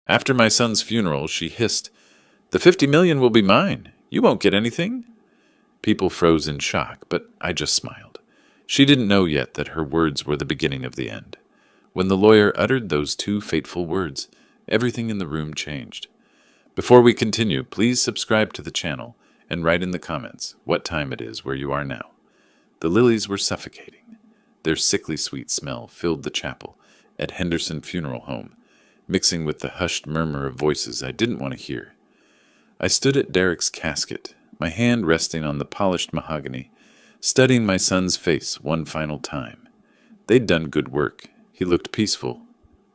After my son's funeral, she hissed, "The 50 million will be mine. You won't get anything." People froze in shock, but I just smiled. She didn't know yet that her words were the beginning of the end. When the lawyer uttered those two fateful words, everything in the room changed. Before we continue, please subscribe to the channel and write in the comments what time it is where you are now. The lilies were suffocating. Their sickly sweet smell filled the chapel at Henderson Funeral Home, mixing with the hushed murmur of voices I didn't want to hear. I stood at Derek's casket, my hand resting on the polished mahogany, studying my son's face one final time. They'd done good work. He looked peaceful.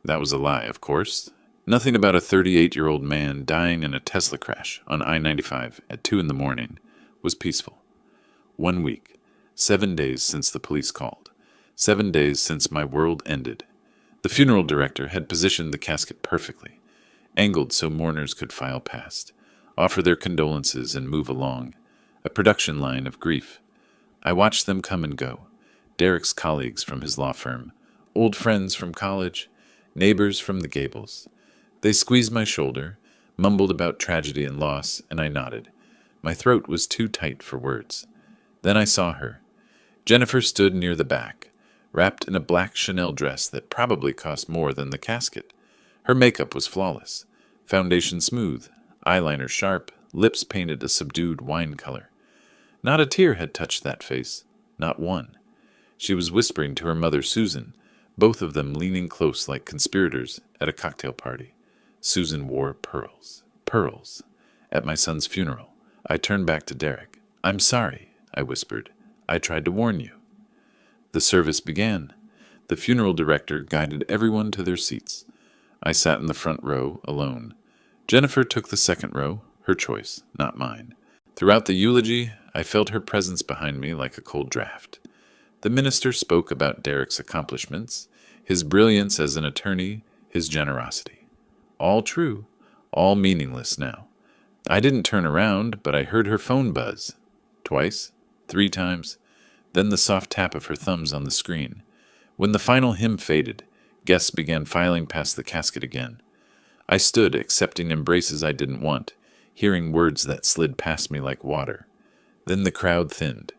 That was a lie, of course. Nothing about a 38-year-old man dying in a Tesla crash on I-95 at 2 in the morning was peaceful. 1 week, 7 days since the police called, 7 days since my world ended. The funeral director had positioned the casket perfectly, angled so mourners could file past, offer their condolences and move along, a production line of grief. I watched them come and go, Derek's colleagues from his law firm, old friends from college, neighbors from the Gables. They squeezed my shoulder, mumbled about tragedy and loss, and I nodded. My throat was too tight for words. Then I saw her. Jennifer stood near the back, wrapped in a black Chanel dress that probably cost more than the casket. Her makeup was flawless, foundation smooth, eyeliner sharp, lips painted a subdued wine color. Not a tear had touched that face, not one. She was whispering to her mother Susan, both of them leaning close like conspirators at a cocktail party. Susan wore pearls. Pearls. At my son's funeral, I turned back to Derek. "I'm sorry," I whispered. "I tried to warn you." The service began. The funeral director guided everyone to their seats. I sat in the front row, alone. Jennifer took the second row, her choice, not mine. Throughout the eulogy, I felt her presence behind me like a cold draft. The minister spoke about Derek's accomplishments, his brilliance as an attorney, his generosity. All true, all meaningless now. I didn't turn around, but I heard her phone buzz. Twice, 3 times, then the soft tap of her thumbs on the screen. When the final hymn faded, guests began filing past the casket again. I stood, accepting embraces I didn't want, hearing words that slid past me like water. Then the crowd thinned.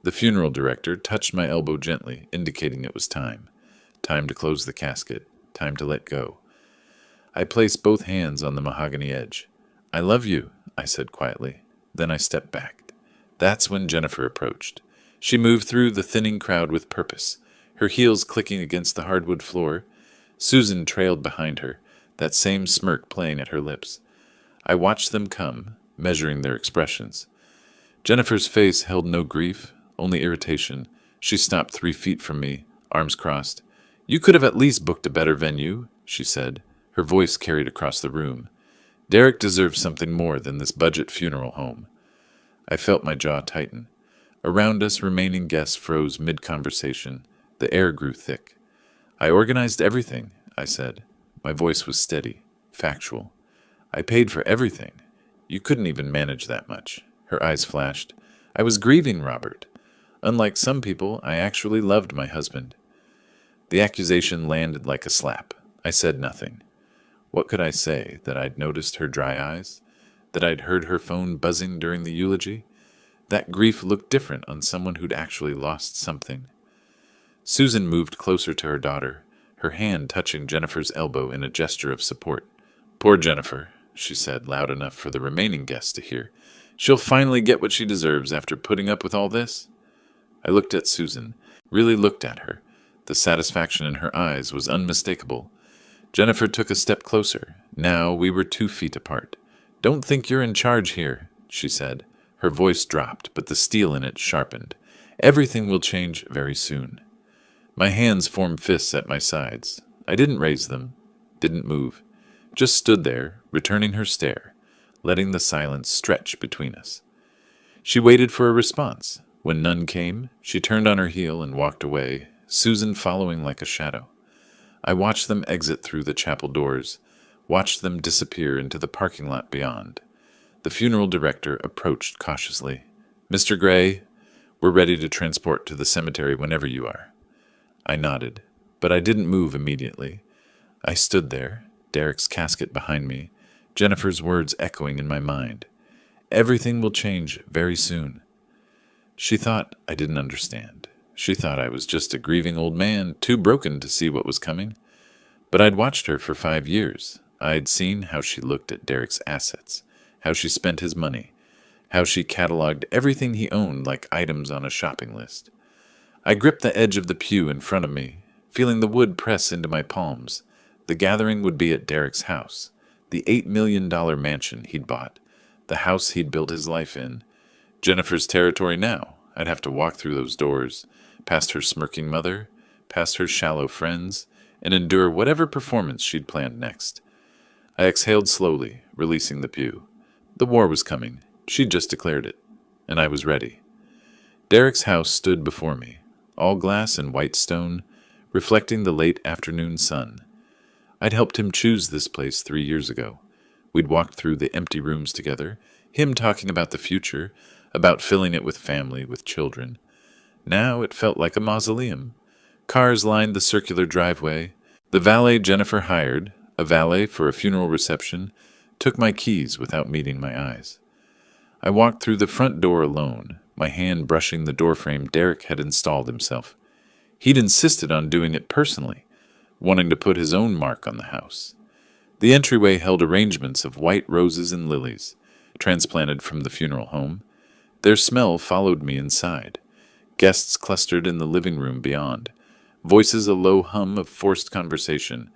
The funeral director touched my elbow gently, indicating it was time. Time to close the casket. Time to let go. I placed both hands on the mahogany edge. "I love you," I said quietly. Then I stepped back. That's when Jennifer approached. She moved through the thinning crowd with purpose, her heels clicking against the hardwood floor. Susan trailed behind her, that same smirk playing at her lips. I watched them come, measuring their expressions. Jennifer's face held no grief, only irritation. She stopped 3 feet from me, arms crossed. "You could have at least booked a better venue," she said. Her voice carried across the room. Derek deserves something more than this budget funeral home. I felt my jaw tighten. Around us, remaining guests froze mid-conversation. The air grew thick. "I organized everything," I said. My voice was steady, factual. "I paid for everything. You couldn't even manage that much." Her eyes flashed. "I was grieving Robert. Unlike some people, I actually loved my husband." The accusation landed like a slap. I said nothing. What could I say? That I'd noticed her dry eyes? That I'd heard her phone buzzing during the eulogy? That grief looked different on someone who'd actually lost something. Susan moved closer to her daughter, her hand touching Jennifer's elbow in a gesture of support. "Poor Jennifer," she said, loud enough for the remaining guests to hear. "She'll finally get what she deserves after putting up with all this." I looked at Susan, really looked at her. The satisfaction in her eyes was unmistakable. Jennifer took a step closer. Now we were 2 feet apart. "Don't think you're in charge here," she said. Her voice dropped, but the steel in it sharpened. "Everything will change very soon." My hands formed fists at my sides. I didn't raise them, didn't move. Just stood there, returning her stare, letting the silence stretch between us. She waited for a response. When none came, she turned on her heel and walked away, Susan following like a shadow. I watched them exit through the chapel doors, watched them disappear into the parking lot beyond. The funeral director approached cautiously. "Mr. Gray, we're ready to transport to the cemetery whenever you are." I nodded, but I didn't move immediately. I stood there, Derek's casket behind me, Jennifer's words echoing in my mind. Everything will change very soon. She thought I didn't understand. She thought I was just a grieving old man, too broken to see what was coming. But I'd watched her for 5 years. I'd seen how she looked at Derek's assets, how she spent his money, how she cataloged everything he owned like items on a shopping list. I gripped the edge of the pew in front of me, feeling the wood press into my palms. The gathering would be at Derek's house, the $8 million mansion he'd bought, the house he'd built his life in. Jennifer's territory now. I'd have to walk through those doors, past her smirking mother, past her shallow friends, and endure whatever performance she'd planned next. I exhaled slowly, releasing the pew. The war was coming. She'd just declared it. And I was ready. Derek's house stood before me, all glass and white stone, reflecting the late afternoon sun. I'd helped him choose this place 3 years ago. We'd walked through the empty rooms together, him talking about the future, about filling it with family, with children. Now it felt like a mausoleum. Cars lined the circular driveway. The valet Jennifer hired, a valet for a funeral reception, took my keys without meeting my eyes. I walked through the front door alone, my hand brushing the doorframe Derek had installed himself. He'd insisted on doing it personally, wanting to put his own mark on the house. The entryway held arrangements of white roses and lilies, transplanted from the funeral home. Their smell followed me inside. Guests clustered in the living room beyond, voices a low hum of forced conversation.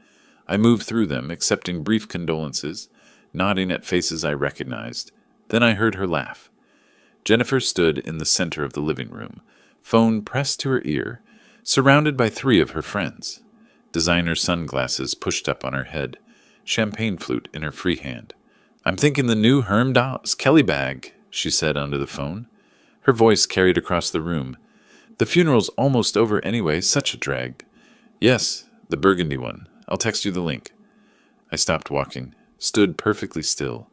I moved through them, accepting brief condolences, nodding at faces I recognized. Then I heard her laugh. Jennifer stood in the center of the living room, phone pressed to her ear, surrounded by 3 of her friends. Designer sunglasses pushed up on her head, champagne flute in her free hand. "I'm thinking the new Herm Dawes Kelly bag," she said onto the phone. Her voice carried across the room. "The funeral's almost over anyway, such a drag." "Yes, the burgundy one. I'll text you the link." I stopped walking, stood perfectly still,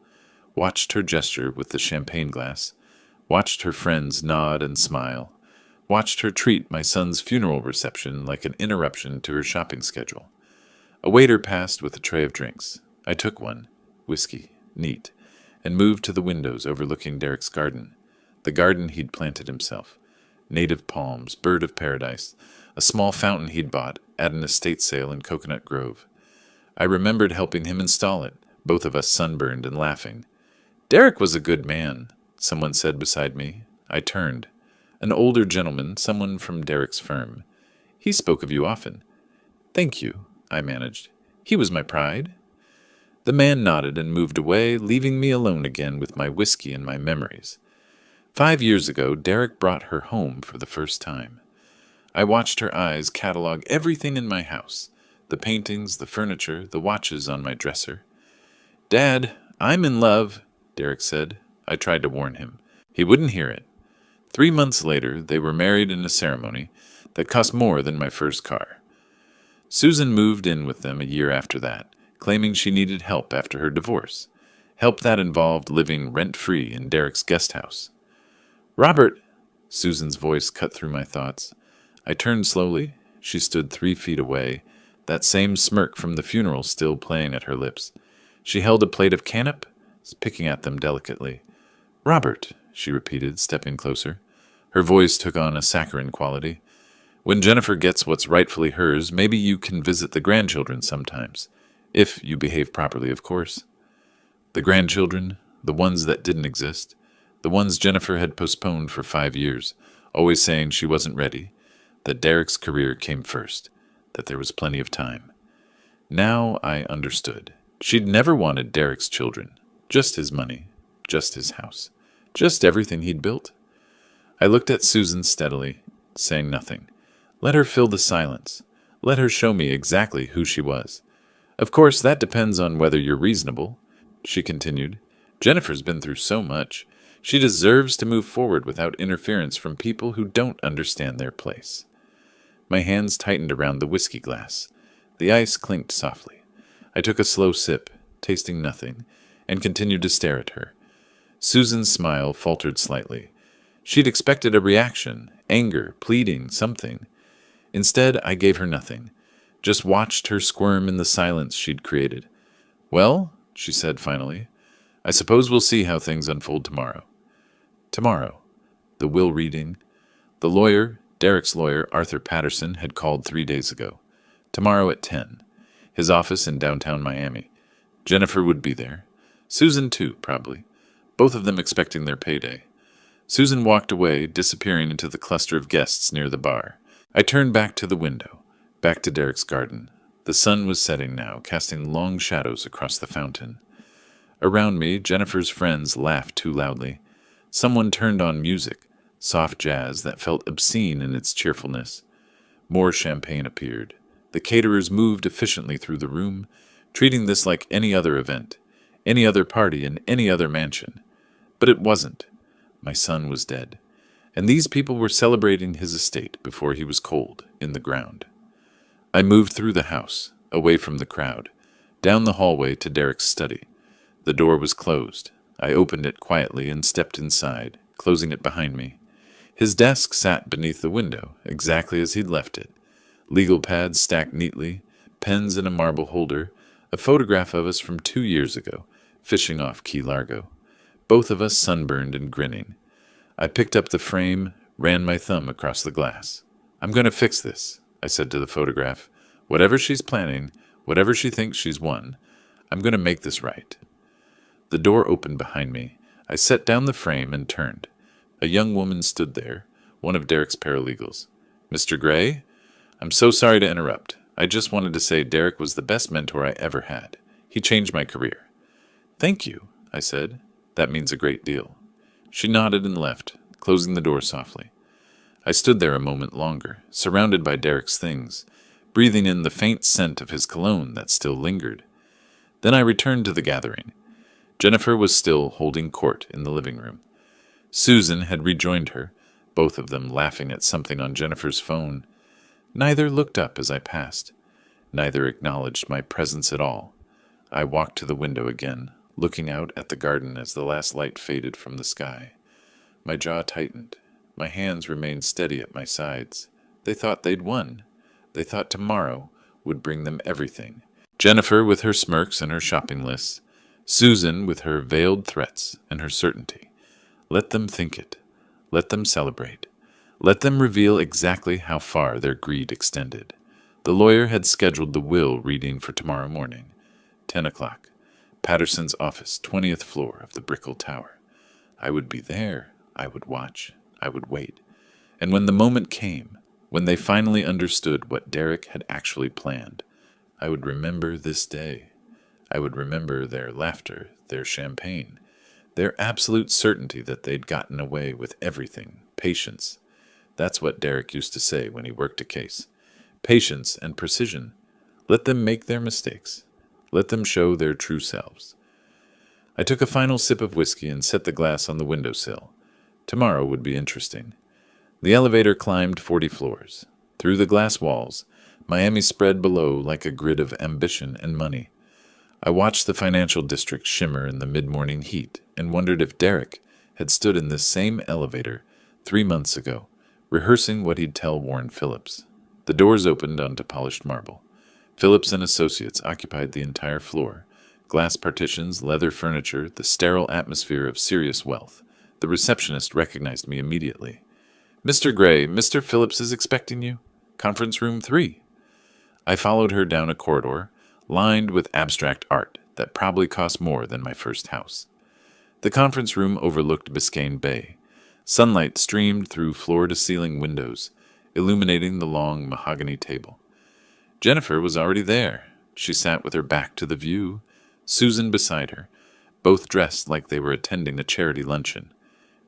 watched her gesture with the champagne glass, watched her friends nod and smile, watched her treat my son's funeral reception like an interruption to her shopping schedule. A waiter passed with a tray of drinks. I took one, whiskey, neat, and moved to the windows overlooking Derek's garden, the garden he'd planted himself. Native palms, bird of paradise, a small fountain he'd bought at an estate sale in Coconut Grove. I remembered helping him install it, both of us sunburned and laughing. "Derek was a good man," someone said beside me. I turned. An older gentleman, someone from Derek's firm. "He spoke of you often." "Thank you," I managed. "He was my pride." The man nodded and moved away, leaving me alone again with my whiskey and my memories. 5 years ago, Derek brought her home for the first time. I watched her eyes catalog everything in my house, the paintings, the furniture, the watches on my dresser. "Dad, I'm in love," Derek said. I tried to warn him. He wouldn't hear it. 3 months later, they were married in a ceremony that cost more than my first car. Susan moved in with them a year after that, claiming she needed help after her divorce, help that involved living rent-free in Derek's guest house. "Robert," Susan's voice cut through my thoughts. I turned slowly. She stood 3 feet away, that same smirk from the funeral still playing at her lips. She held a plate of cannap, picking at them delicately. "Robert," she repeated, stepping closer. Her voice took on a saccharine quality. "When Jennifer gets what's rightfully hers, maybe you can visit the grandchildren sometimes. If you behave properly, of course." The grandchildren, the ones that didn't exist, the ones Jennifer had postponed for 5 years, always saying she wasn't ready, that Derek's career came first, that there was plenty of time. Now I understood. She'd never wanted Derek's children, just his money, just his house, just everything he'd built. I looked at Susan steadily, saying nothing. Let her fill the silence. Let her show me exactly who she was. "Of course, that depends on whether you're reasonable," she continued. "Jennifer's been through so much. She deserves to move forward without interference from people who don't understand their place." My hands tightened around the whiskey glass. The ice clinked softly. I took a slow sip, tasting nothing, and continued to stare at her. Susan's smile faltered slightly. She'd expected a reaction, anger, pleading, something. Instead, I gave her nothing, just watched her squirm in the silence she'd created. Well, she said finally, I suppose we'll see how things unfold tomorrow. Tomorrow. The will reading. The lawyer, Derek's lawyer, Arthur Patterson, had called 3 days ago. Tomorrow at 10. His office in downtown Miami. Jennifer would be there. Susan, too, probably. Both of them expecting their payday. Susan walked away, disappearing into the cluster of guests near the bar. I turned back to the window, back to Derek's garden. The sun was setting now, casting long shadows across the fountain. Around me, Jennifer's friends laughed too loudly. Someone turned on music, soft jazz that felt obscene in its cheerfulness. More champagne appeared. The caterers moved efficiently through the room, treating this like any other event, any other party in any other mansion. But it wasn't. My son was dead, and these people were celebrating his estate before he was cold in the ground. I moved through the house, away from the crowd, down the hallway to Derek's study. The door was closed. I opened it quietly and stepped inside, closing it behind me. His desk sat beneath the window, exactly as he'd left it. Legal pads stacked neatly, pens in a marble holder, a photograph of us from 2 years ago, fishing off Key Largo. Both of us sunburned and grinning. I picked up the frame, ran my thumb across the glass. I'm going to fix this, I said to the photograph. Whatever she's planning, whatever she thinks she's won, I'm going to make this right. The door opened behind me. I set down the frame and turned. A young woman stood there, one of Derek's paralegals. Mr. Gray? I'm so sorry to interrupt. I just wanted to say Derek was the best mentor I ever had. He changed my career. Thank you, I said. That means a great deal. She nodded and left, closing the door softly. I stood there a moment longer, surrounded by Derek's things, breathing in the faint scent of his cologne that still lingered. Then I returned to the gathering. Jennifer was still holding court in the living room. Susan had rejoined her, both of them laughing at something on Jennifer's phone. Neither looked up as I passed. Neither acknowledged my presence at all. I walked to the window again, looking out at the garden as the last light faded from the sky. My jaw tightened. My hands remained steady at my sides. They thought they'd won. They thought tomorrow would bring them everything. Jennifer with her smirks and her shopping lists. Susan with her veiled threats and her certainty. Let them think it. Let them celebrate. Let them reveal exactly how far their greed extended. The lawyer had scheduled the will reading for tomorrow morning, 10 o'clock. Patterson's office, 20th floor of the Brickell Tower. I would be there. I would watch. I would wait. And when the moment came, when they finally understood what Derek had actually planned, I would remember this day. I would remember their laughter, their champagne, their absolute certainty that they'd gotten away with everything. Patience. That's what Derek used to say when he worked a case. Patience and precision. Let them make their mistakes. Let them show their true selves. I took a final sip of whiskey and set the glass on the windowsill. Tomorrow would be interesting. The elevator climbed 40 floors. Through the glass walls, Miami spread below like a grid of ambition and money. I watched the financial district shimmer in the mid-morning heat and wondered if Derek had stood in this same elevator 3 months ago, rehearsing what he'd tell Warren Phillips. The doors opened onto polished marble. Phillips and Associates occupied the entire floor. Glass partitions, leather furniture, the sterile atmosphere of serious wealth. The receptionist recognized me immediately. Mr. Gray, Mr. Phillips is expecting you. Conference room 3. I followed her down a corridor, lined with abstract art that probably cost more than my first house. The conference room overlooked Biscayne Bay. Sunlight streamed through floor-to-ceiling windows, illuminating the long mahogany table. Jennifer was already there. She sat with her back to the view, Susan beside her, both dressed like they were attending a charity luncheon.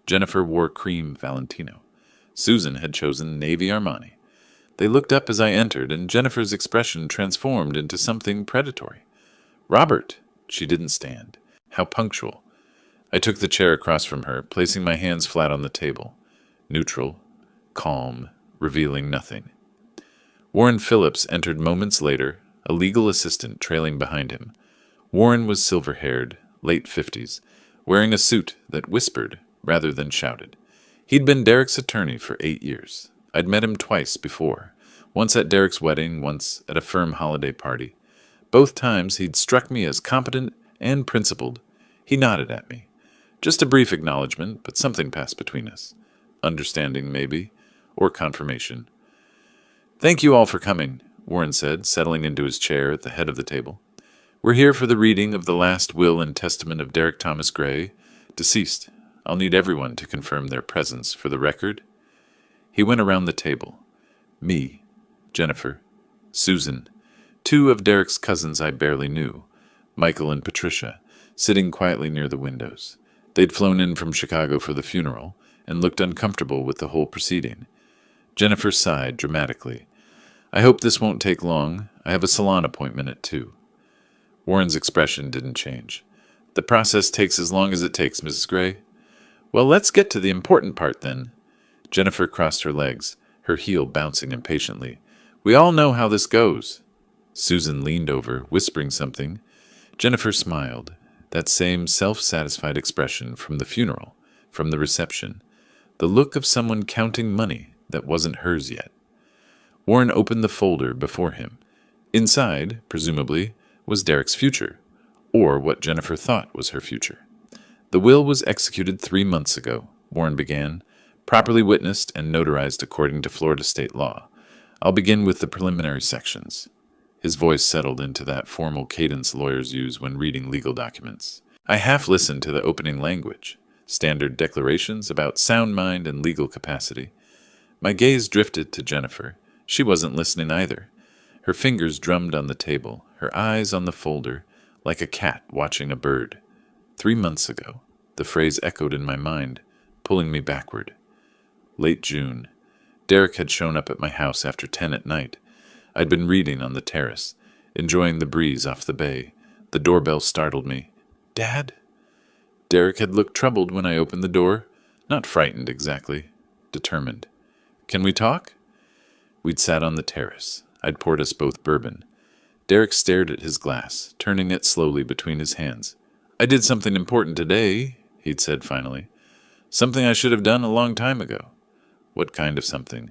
Jennifer wore cream Valentino. Susan had chosen navy Armani. They looked up as I entered, and Jennifer's expression transformed into something predatory. Robert! She didn't stand. How punctual. I took the chair across from her, placing my hands flat on the table. Neutral, calm, revealing nothing. Warren Phillips entered moments later, a legal assistant trailing behind him. Warren was silver-haired, late 50s, wearing a suit that whispered rather than shouted. He'd been Derek's attorney for 8 years. I'd met him twice before, once at Derek's wedding, once at a firm holiday party. Both times he'd struck me as competent and principled. He nodded at me. Just a brief acknowledgement, but something passed between us. Understanding, maybe, or confirmation. "Thank you all for coming," Warren said, settling into his chair at the head of the table. "We're here for the reading of the last will and testament of Derek Thomas Gray, deceased. I'll need everyone to confirm their presence for the record." He went around the table. Me, Jennifer, Susan, two of Derek's cousins I barely knew, Michael and Patricia, sitting quietly near the windows. They'd flown in from Chicago for the funeral and looked uncomfortable with the whole proceeding. Jennifer sighed dramatically. "I hope this won't take long. I have a salon appointment at 2. Warren's expression didn't change. "The process takes as long as it takes, Mrs. Gray." "Well, let's get to the important part, then." Jennifer crossed her legs, her heel bouncing impatiently. "We all know how this goes." Susan leaned over, whispering something. Jennifer smiled, that same self-satisfied expression from the funeral, from the reception, the look of someone counting money that wasn't hers yet. Warren opened the folder before him. Inside, presumably, was Derek's future, or what Jennifer thought was her future. "The will was executed 3 months ago," Warren began, "properly witnessed and notarized according to Florida state law. I'll begin with the preliminary sections." His voice settled into that formal cadence lawyers use when reading legal documents. I half listened to the opening language, standard declarations about sound mind and legal capacity. My gaze drifted to Jennifer. She wasn't listening either. Her fingers drummed on the table, her eyes on the folder, like a cat watching a bird. 3 months ago, the phrase echoed in my mind, pulling me backward. Late June. Derek had shown up at my house after 10 at night. I'd been reading on the terrace, enjoying the breeze off the bay. The doorbell startled me. "Dad?" Derek had looked troubled when I opened the door. Not frightened exactly. Determined. "Can we talk?" We'd sat on the terrace. I'd poured us both bourbon. Derek stared at his glass, turning it slowly between his hands. "I did something important today," he'd said finally. "Something I should have done a long time ago." "What kind of something?"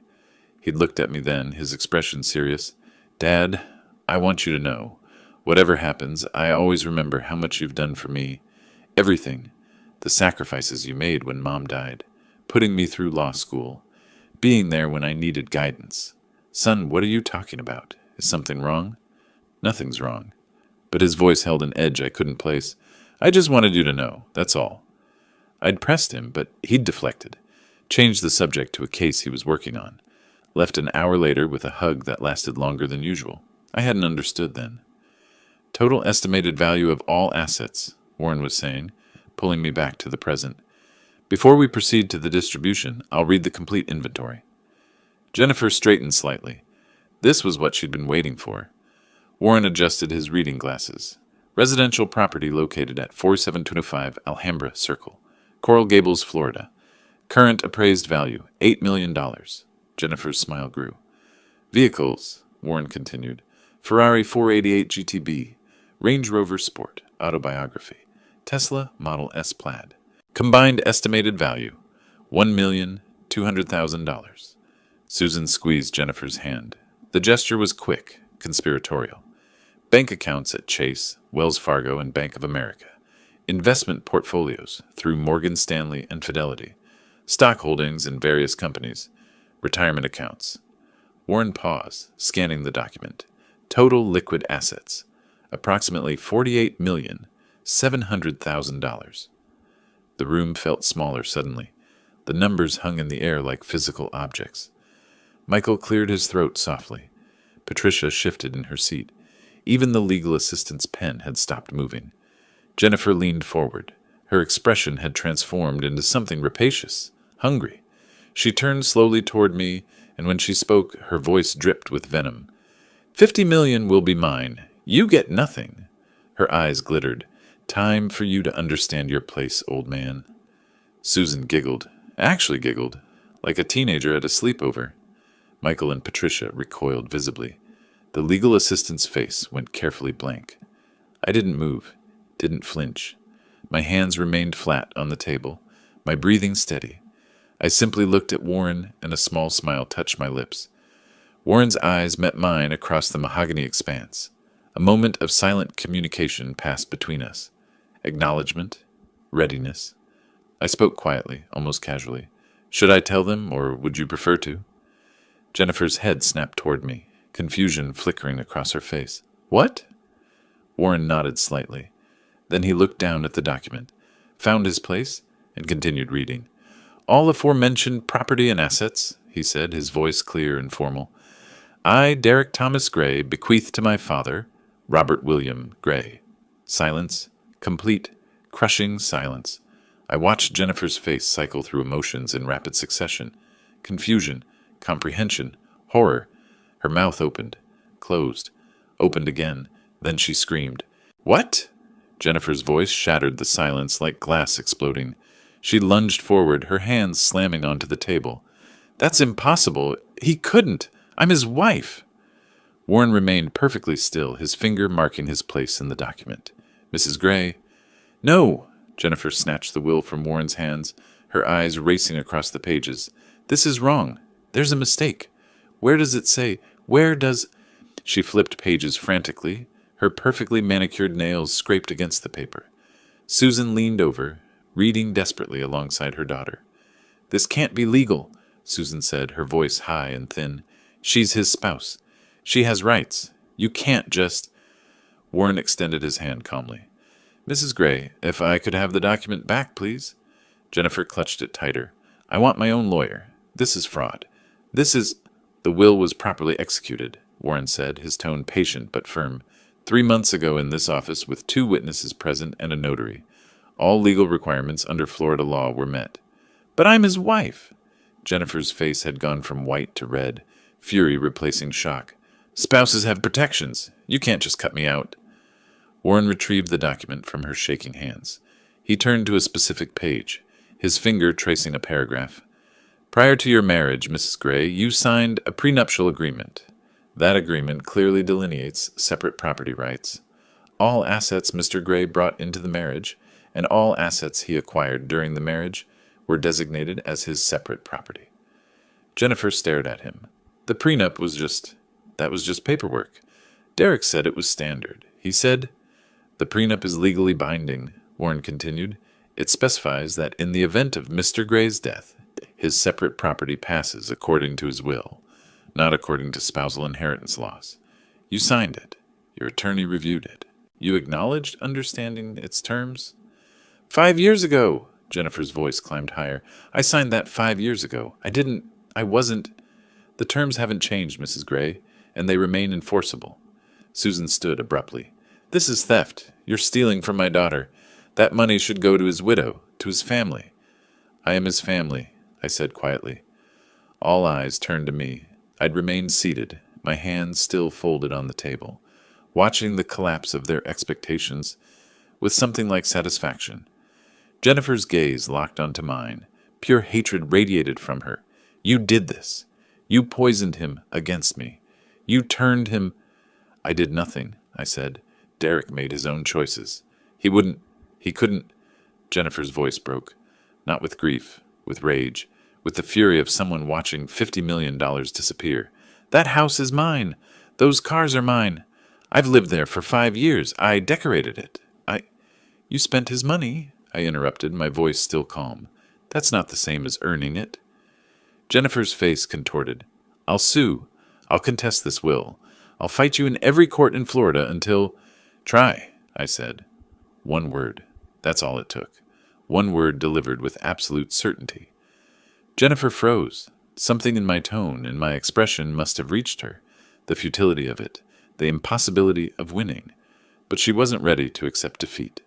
He'd looked at me then, his expression serious. "Dad, I want you to know, whatever happens, I always remember how much you've done for me. Everything. The sacrifices you made when Mom died. Putting me through law school. Being there when I needed guidance. Son, what are you talking about? Is something wrong?" "Nothing's wrong." But his voice held an edge I couldn't place. "I just wanted you to know, that's all." I'd pressed him, but he'd deflected. Changed the subject to a case he was working on. Left an hour later with a hug that lasted longer than usual. I hadn't understood then. "Total estimated value of all assets," Warren was saying, pulling me back to the present. "Before we proceed to the distribution, I'll read the complete inventory." Jennifer straightened slightly. This was what she'd been waiting for. Warren adjusted his reading glasses. "Residential property located at 4725 Alhambra Circle, Coral Gables, Florida. Current appraised value, $8 million. Jennifer's smile grew. "Vehicles," Warren continued. "Ferrari 488 GTB, Range Rover Sport, autobiography, Tesla Model S Plaid. Combined estimated value, $1,200,000. Susan squeezed Jennifer's hand. The gesture was quick, conspiratorial. "Bank accounts at Chase, Wells Fargo, and Bank of America. Investment portfolios through Morgan Stanley and Fidelity. Stock holdings in various companies. Retirement accounts." Warren paused, scanning the document. "Total liquid assets, approximately $48,700,000. The room felt smaller suddenly. The numbers hung in the air like physical objects. Michael cleared his throat softly. Patricia shifted in her seat. Even the legal assistant's pen had stopped moving. Jennifer leaned forward. Her expression had transformed into something rapacious, hungry. She turned slowly toward me, and when she spoke, her voice dripped with venom. "50 million will be mine. You get nothing." Her eyes glittered. "Time for you to understand your place, old man." Susan giggled, actually giggled, like a teenager at a sleepover. Michael and Patricia recoiled visibly. The legal assistant's face went carefully blank. I didn't move, didn't flinch. My hands remained flat on the table, my breathing steady. I simply looked at Warren, and a small smile touched my lips. Warren's eyes met mine across the mahogany expanse. A moment of silent communication passed between us. Acknowledgement, readiness. I spoke quietly, almost casually. Should I tell them, or would you prefer to? Jennifer's head snapped toward me, confusion flickering across her face. What? Warren nodded slightly. Then he looked down at the document, found his place, and continued reading. All aforementioned property and assets, he said, his voice clear and formal. I, Derek Thomas Gray, bequeath to my father, Robert William Gray. Silence, complete, crushing silence. I watched Jennifer's face cycle through emotions in rapid succession. Confusion, comprehension, horror. Her mouth opened, closed, opened again. Then she screamed. What? Jennifer's voice shattered the silence like glass exploding. She lunged forward, her hands slamming onto the table. That's impossible. He couldn't. I'm his wife. Warren remained perfectly still, his finger marking his place in the document. Mrs. Gray. No! Jennifer snatched the will from Warren's hands, her eyes racing across the pages. This is wrong. There's a mistake. Where does it say? Where does... She flipped pages frantically, her perfectly manicured nails scraped against the paper. Susan leaned over, reading desperately alongside her daughter. This can't be legal, Susan said, her voice high and thin. She's his spouse. She has rights. You can't just... Warren extended his hand calmly. Mrs. Gray, if I could have the document back, please. Jennifer clutched it tighter. I want my own lawyer. This is fraud. This is... The will was properly executed, Warren said, his tone patient but firm. 3 months ago in this office with 2 witnesses present and a notary. All legal requirements under Florida law were met. But I'm his wife. Jennifer's face had gone from white to red, fury replacing shock. Spouses have protections. You can't just cut me out. Warren retrieved the document from her shaking hands. He turned to a specific page, his finger tracing a paragraph. Prior to your marriage, Mrs. Gray, you signed a prenuptial agreement. That agreement clearly delineates separate property rights. All assets Mr. Gray brought into the marriage, and all assets he acquired during the marriage, were designated as his separate property. Jennifer stared at him. The prenup was just paperwork. Derek said it was standard. He said, the prenup is legally binding, Warren continued. It specifies that in the event of Mr. Gray's death, his separate property passes according to his will, not according to spousal inheritance laws. You signed it. Your attorney reviewed it. You acknowledged understanding its terms? 5 years ago, Jennifer's voice climbed higher. I signed that 5 years ago. I wasn't... The terms haven't changed, Mrs. Gray, and they remain enforceable. Susan stood abruptly. This is theft. You're stealing from my daughter. That money should go to his widow, to his family. I am his family, I said quietly. All eyes turned to me. I'd remained seated, my hands still folded on the table, watching the collapse of their expectations with something like satisfaction. Jennifer's gaze locked onto mine. Pure hatred radiated from her. You did this. You poisoned him against me. You turned him... I did nothing, I said. Derek made his own choices. He couldn't... Jennifer's voice broke. Not with grief, with rage, with the fury of someone watching $50 million disappear. That house is mine. Those cars are mine. I've lived there for 5 years. I decorated it. You spent his money, I interrupted, my voice still calm. That's not the same as earning it. Jennifer's face contorted. I'll sue. I'll contest this will. I'll fight you in every court in Florida until... Try, I said. One word. That's all it took. One word delivered with absolute certainty. Jennifer froze. Something in my tone, in my expression, must have reached her. The futility of it. The impossibility of winning. But she wasn't ready to accept defeat.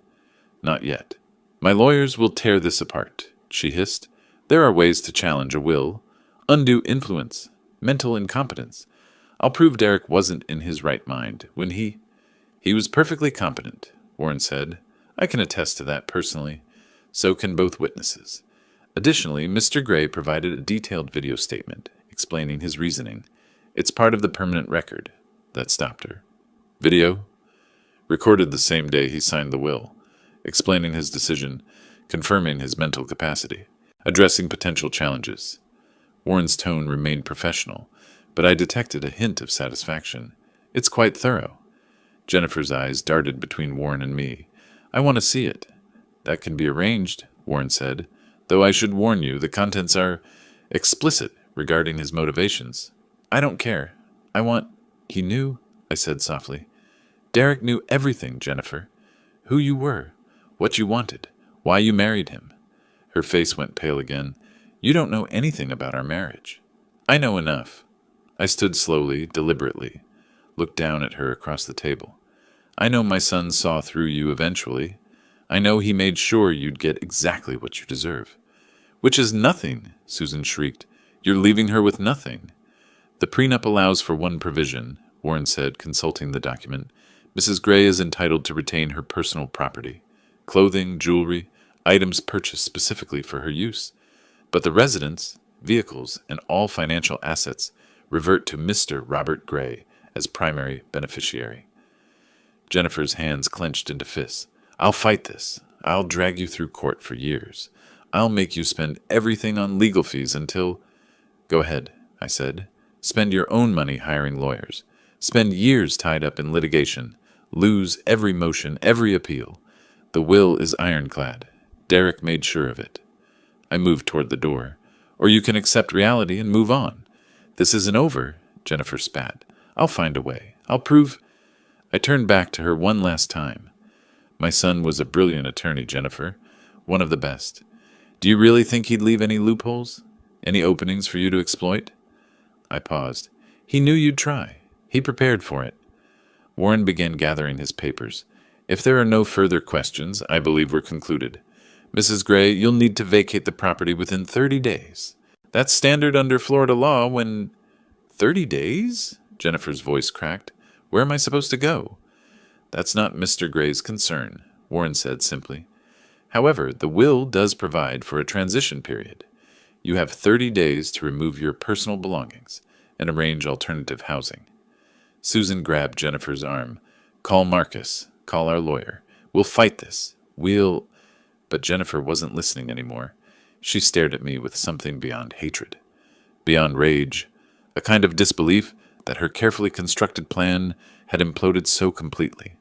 Not yet. My lawyers will tear this apart, she hissed. There are ways to challenge a will. Undue influence. Mental incompetence. I'll prove Derek wasn't in his right mind when he was perfectly competent, Warren said. I can attest to that personally. So can both witnesses. Additionally, Mr. Gray provided a detailed video statement explaining his reasoning. It's part of the permanent record. That stopped her. Video? Recorded the same day he signed the will, explaining his decision, confirming his mental capacity, addressing potential challenges. Warren's tone remained professional, but I detected a hint of satisfaction. It's quite thorough. Jennifer's eyes darted between Warren and me. I want to see it. That can be arranged, Warren said, though I should warn you the contents are explicit regarding his motivations. I don't care. I want... He knew, I said softly. Derek knew everything, Jennifer. Who you were, what you wanted, why you married him. Her face went pale again. You don't know anything about our marriage. I know enough. I stood slowly, deliberately, looked down at her across the table. I know my son saw through you eventually. I know he made sure you'd get exactly what you deserve. Which is nothing, Susan shrieked. You're leaving her with nothing. The prenup allows for one provision, Warren said, consulting the document. Mrs. Gray is entitled to retain her personal property, clothing, jewelry, items purchased specifically for her use. But the residence, vehicles, and all financial assets revert to Mr. Robert Gray as primary beneficiary. Jennifer's hands clenched into fists. I'll fight this. I'll drag you through court for years. I'll make you spend everything on legal fees until... Go ahead, I said. Spend your own money hiring lawyers. Spend years tied up in litigation. Lose every motion, every appeal. The will is ironclad. Derek made sure of it. I moved toward the door. Or you can accept reality and move on. This isn't over, Jennifer spat. I'll find a way. I'll prove... I turned back to her one last time. My son was a brilliant attorney, Jennifer. One of the best. Do you really think he'd leave any loopholes? Any openings for you to exploit? I paused. He knew you'd try. He prepared for it. Warren began gathering his papers. If there are no further questions, I believe we're concluded. Mrs. Gray, you'll need to vacate the property within 30 days. That's standard under Florida law when... 30 days? Jennifer's voice cracked. Where am I supposed to go? That's not Mr. Gray's concern, Warren said simply. However, the will does provide for a transition period. You have 30 days to remove your personal belongings and arrange alternative housing. Susan grabbed Jennifer's arm. Call Marcus. Call our lawyer. We'll fight this. We'll... But Jennifer wasn't listening anymore. She stared at me with something beyond hatred, beyond rage, a kind of disbelief that her carefully constructed plan had imploded so completely.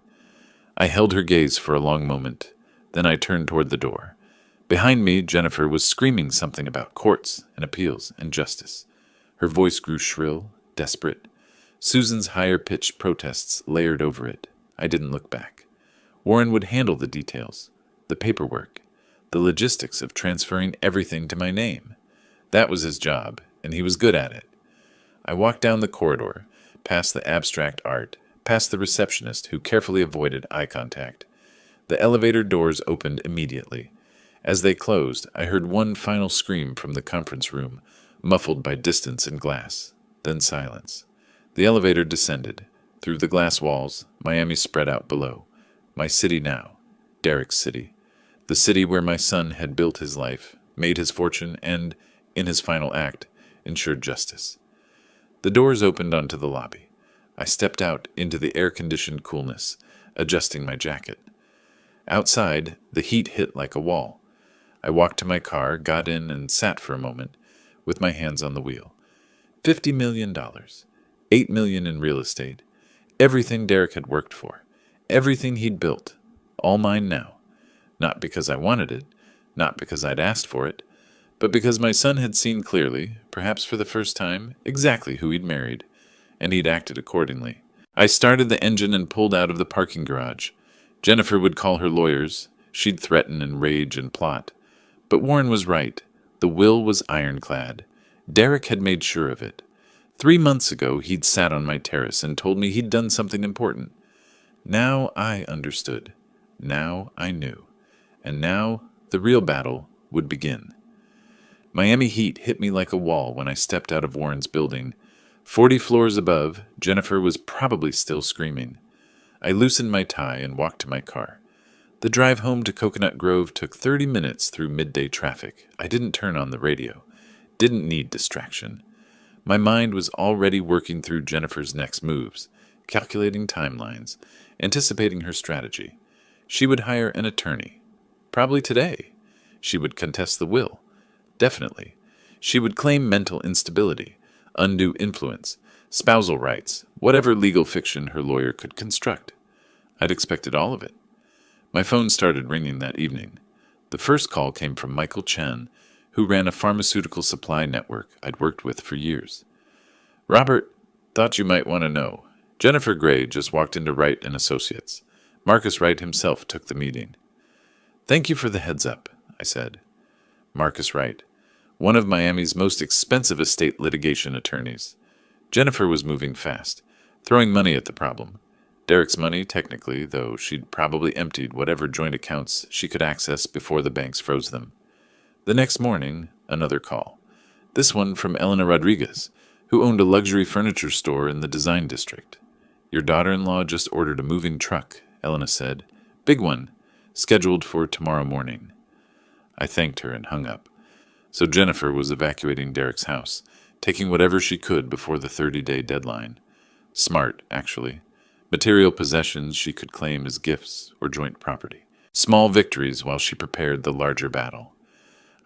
I held her gaze for a long moment. Then I turned toward the door. Behind me, Jennifer was screaming something about courts and appeals and justice. Her voice grew shrill, desperate. Susan's higher-pitched protests layered over it. I didn't look back. Warren would handle the details, the paperwork, the logistics of transferring everything to my name. That was his job, and he was good at it. I walked down the corridor, past the abstract art, past the receptionist who carefully avoided eye contact. The elevator doors opened immediately. As they closed, I heard one final scream from the conference room, muffled by distance and glass, then silence. The elevator descended. Through the glass walls, Miami spread out below. My city now, Derek's city. The city where my son had built his life, made his fortune, and, in his final act, ensured justice. The doors opened onto the lobby. I stepped out into the air-conditioned coolness, adjusting my jacket. Outside, the heat hit like a wall. I walked to my car, got in, and sat for a moment, with my hands on the wheel. $50 million. $8 million in real estate. Everything Derek had worked for. Everything he'd built. All mine now. Not because I wanted it, not because I'd asked for it, but because my son had seen clearly, perhaps for the first time, exactly who he'd married, and he'd acted accordingly. I started the engine and pulled out of the parking garage. Jennifer would call her lawyers. She'd threaten and rage and plot. But Warren was right. The will was ironclad. Derek had made sure of it. 3 months ago, he'd sat on my terrace and told me he'd done something important. Now I understood. Now I knew. And now the real battle would begin. Miami heat hit me like a wall when I stepped out of Warren's building. 40 floors above, Jennifer was probably still screaming. I loosened my tie and walked to my car. The drive home to Coconut Grove took 30 minutes through midday traffic. I didn't turn on the radio. Didn't need distraction. My mind was already working through Jennifer's next moves, calculating timelines, anticipating her strategy. She would hire an attorney. Probably today. She would contest the will. Definitely. She would claim mental instability, undue influence, spousal rights, whatever legal fiction her lawyer could construct. I'd expected all of it. My phone started ringing that evening. The first call came from Michael Chen, who ran a pharmaceutical supply network I'd worked with for years. Robert, thought you might want to know. Jennifer Gray just walked into Wright and Associates. Marcus Wright himself took the meeting. Thank you for the heads up, I said. Marcus Wright, one of Miami's most expensive estate litigation attorneys. Jennifer was moving fast, throwing money at the problem. Derek's money, technically, though she'd probably emptied whatever joint accounts she could access before the banks froze them. The next morning, another call. This one from Elena Rodriguez, who owned a luxury furniture store in the design district. Your daughter-in-law just ordered a moving truck, Elena said. Big one, scheduled for tomorrow morning. I thanked her and hung up. So Jennifer was evacuating Derek's house, taking whatever she could before the 30-day deadline. Smart, actually. Material possessions she could claim as gifts or joint property. Small victories while she prepared the larger battle.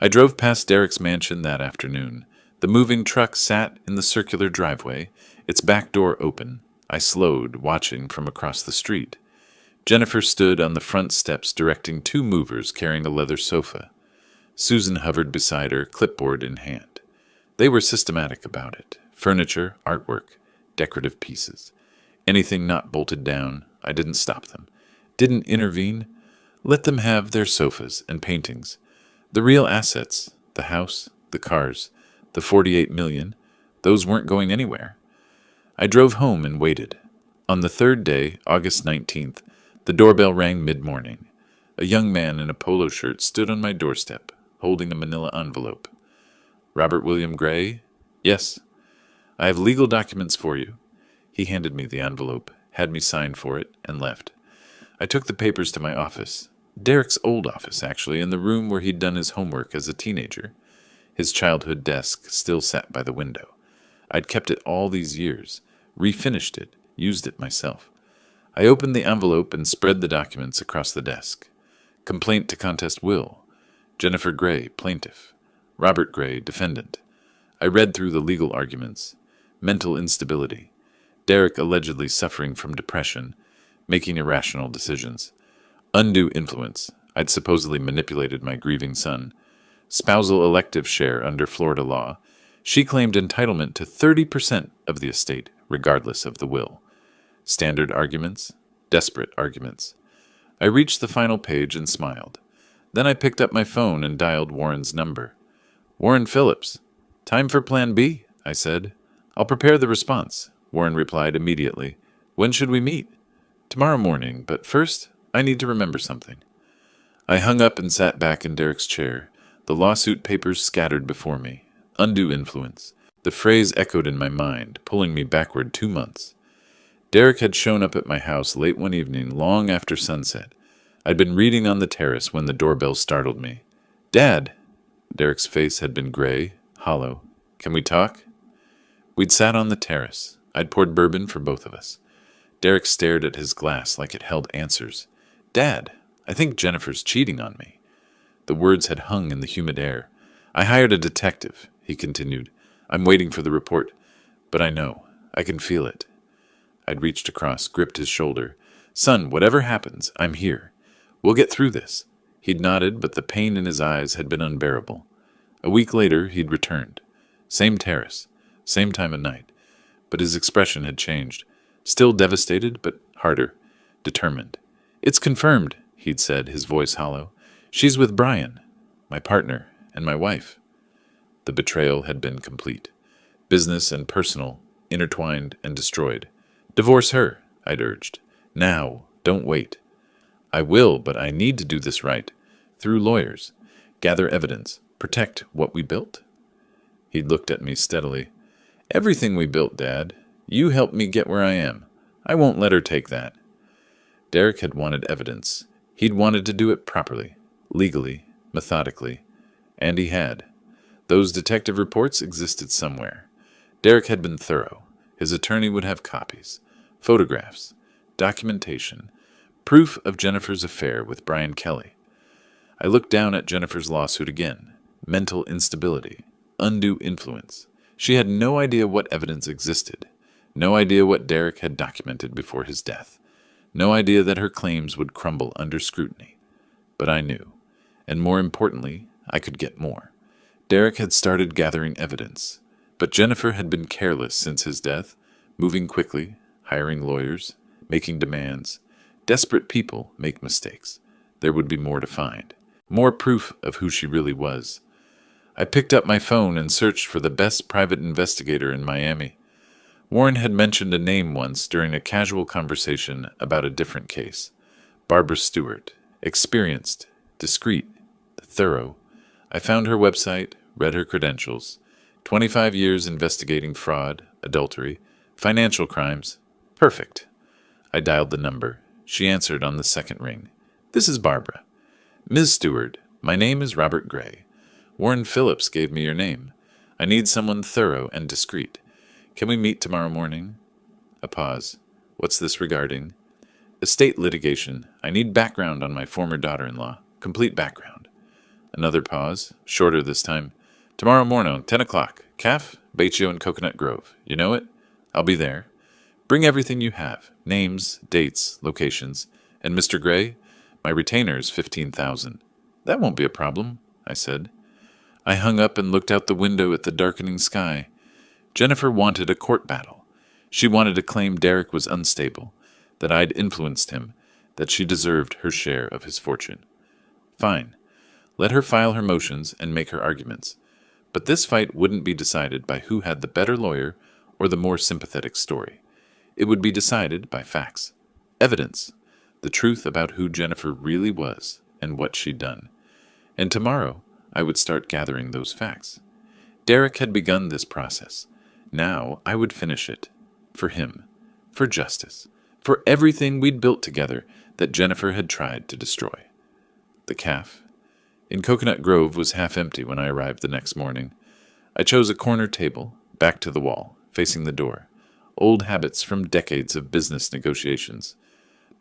I drove past Derek's mansion that afternoon. The moving truck sat in the circular driveway, its back door open. I slowed, watching from across the street. Jennifer stood on the front steps directing two movers carrying a leather sofa. Susan hovered beside her, clipboard in hand. They were systematic about it. Furniture, artwork, decorative pieces. Anything not bolted down, I didn't stop them. Didn't intervene. Let them have their sofas and paintings. The real assets, the house, the cars, the $48 million, those weren't going anywhere. I drove home and waited. On the third day, August 19th, the doorbell rang mid-morning. A young man in a polo shirt stood on my doorstep, holding a manila envelope. Robert William Gray? Yes. I have legal documents for you. He handed me the envelope, had me sign for it, and left. I took the papers to my office. Derek's old office, actually, in the room where he'd done his homework as a teenager. His childhood desk still sat by the window. I'd kept it all these years, refinished it, used it myself. I opened the envelope and spread the documents across the desk. Complaint to contest will. Jennifer Gray, plaintiff. Robert Gray, defendant. I read through the legal arguments. Mental instability. Derek allegedly suffering from depression, making irrational decisions. Undue influence. I'd supposedly manipulated my grieving son. Spousal elective share under Florida law. She claimed entitlement to 30% of the estate, regardless of the will. Standard arguments. Desperate arguments. I reached the final page and smiled. Then I picked up my phone and dialed Warren's number. Warren Phillips. Time for Plan B, I said. I'll prepare the response. Warren replied immediately. When should we meet? Tomorrow morning, but first, I need to remember something. I hung up and sat back in Derek's chair, the lawsuit papers scattered before me. Undue influence. The phrase echoed in my mind, pulling me backward 2 months. Derek had shown up at my house late one evening, long after sunset. I'd been reading on the terrace when the doorbell startled me. Dad! Derek's face had been gray, hollow. Can we talk? We'd sat on the terrace. I'd poured bourbon for both of us. Derek stared at his glass like it held answers. Dad, I think Jennifer's cheating on me. The words had hung in the humid air. I hired a detective, he continued. I'm waiting for the report. But I know. I can feel it. I'd reached across, gripped his shoulder. Son, whatever happens, I'm here. We'll get through this. He'd nodded, but the pain in his eyes had been unbearable. A week later, he'd returned. Same terrace, same time of night. But his expression had changed. Still devastated, but harder, determined. It's confirmed, he'd said, his voice hollow. She's with Brian, my partner, and my wife. The betrayal had been complete. Business and personal, intertwined and destroyed. Divorce her, I'd urged. Now, don't wait. I will, but I need to do this right. Through lawyers. Gather evidence. Protect what we built. He'd looked at me steadily. Everything we built, Dad. You helped me get where I am. I won't let her take that. Derek had wanted evidence. He'd wanted to do it properly, legally, methodically. And he had. Those detective reports existed somewhere. Derek had been thorough. His attorney would have copies, photographs, documentation, proof of Jennifer's affair with Brian Kelly. I looked down at Jennifer's lawsuit again. Mental instability, undue influence. She had no idea what evidence existed, no idea what Derek had documented before his death. No idea that her claims would crumble under scrutiny. But I knew. And more importantly, I could get more. Derek had started gathering evidence, but Jennifer had been careless since his death, moving quickly, hiring lawyers, making demands. Desperate people make mistakes. There would be more to find. More proof of who she really was. I picked up my phone and searched for the best private investigator in Miami. Warren had mentioned a name once during a casual conversation about a different case. Barbara Stewart. Experienced, discreet, thorough. I found her website, read her credentials. 25 years investigating fraud, adultery, financial crimes. Perfect. I dialed the number. She answered on the second ring. This is Barbara. Ms. Stewart, my name is Robert Gray. Warren Phillips gave me your name. I need someone thorough and discreet. Can we meet tomorrow morning? A pause. What's this regarding? Estate litigation. I need background on my former daughter-in-law. Complete background. Another pause, shorter this time. Tomorrow morning, 10 o'clock. CAF, Bacio and Coconut Grove. You know it? I'll be there. Bring everything you have. Names, dates, locations. And Mr. Gray, my retainer is $15,000. That won't be a problem, I said. I hung up and looked out the window at the darkening sky. Jennifer wanted a court battle. She wanted to claim Derek was unstable, that I'd influenced him, that she deserved her share of his fortune. Fine. Let her file her motions and make her arguments. But this fight wouldn't be decided by who had the better lawyer or the more sympathetic story. It would be decided by facts, evidence, the truth about who Jennifer really was and what she'd done. And tomorrow, I would start gathering those facts. Derek had begun this process. Now I would finish it. For him. For justice. For everything we'd built together that Jennifer had tried to destroy. The CAF in Coconut Grove was half empty when I arrived the next morning. I chose a corner table, back to the wall, facing the door. Old habits from decades of business negotiations.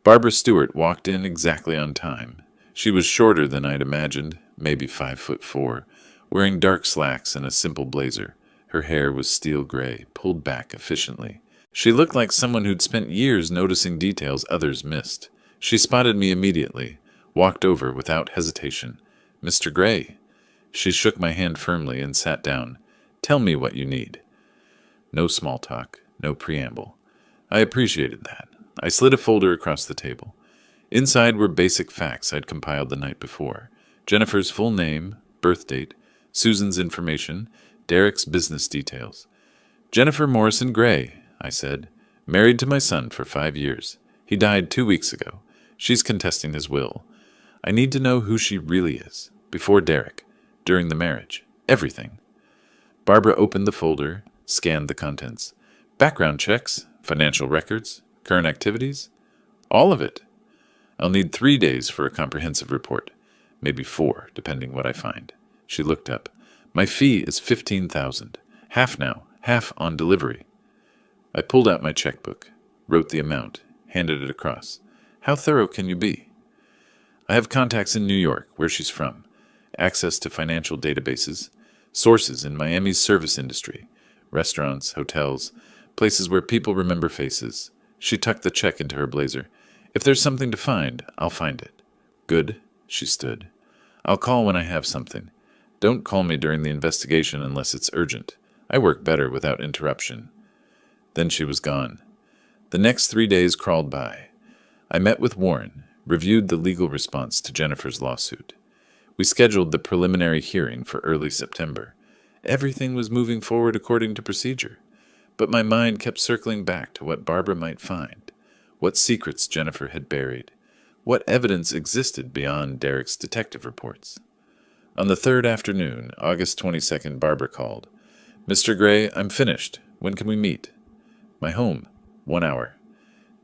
Barbara Stewart walked in exactly on time. She was shorter than I'd imagined, maybe 5'4", wearing dark slacks and a simple blazer. Her hair was steel gray, pulled back efficiently. She looked like someone who'd spent years noticing details others missed. She spotted me immediately, walked over without hesitation. Mr. Gray. She shook my hand firmly and sat down. Tell me what you need. No small talk, no preamble. I appreciated that. I slid a folder across the table. Inside were basic facts I'd compiled the night before. Jennifer's full name, birth date, Susan's information, Derek's business details. Jennifer Morrison Gray, I said. Married to my son for 5 years. He died 2 weeks ago. She's contesting his will. I need to know who she really is. Before Derek. During the marriage. Everything. Barbara opened the folder, scanned the contents. Background checks, financial records, current activities. All of it. I'll need 3 days for a comprehensive report. Maybe 4, depending what I find. She looked up. My fee is $15,000. Half now, half on delivery. I pulled out my checkbook, wrote the amount, handed it across. How thorough can you be? I have contacts in New York, where she's from, access to financial databases, sources in Miami's service industry, restaurants, hotels, places where people remember faces. She tucked the check into her blazer. If there's something to find, I'll find it. Good. She stood. I'll call when I have something. Don't call me during the investigation unless it's urgent. I work better without interruption. Then she was gone. The next 3 days crawled by. I met with Warren, reviewed the legal response to Jennifer's lawsuit. We scheduled the preliminary hearing for early September. Everything was moving forward according to procedure. But my mind kept circling back to what Barbara might find, what secrets Jennifer had buried, what evidence existed beyond Derek's detective reports. On the third afternoon, August 22nd, Barbara called. Mr. Gray, I'm finished. When can we meet? My home. 1 hour.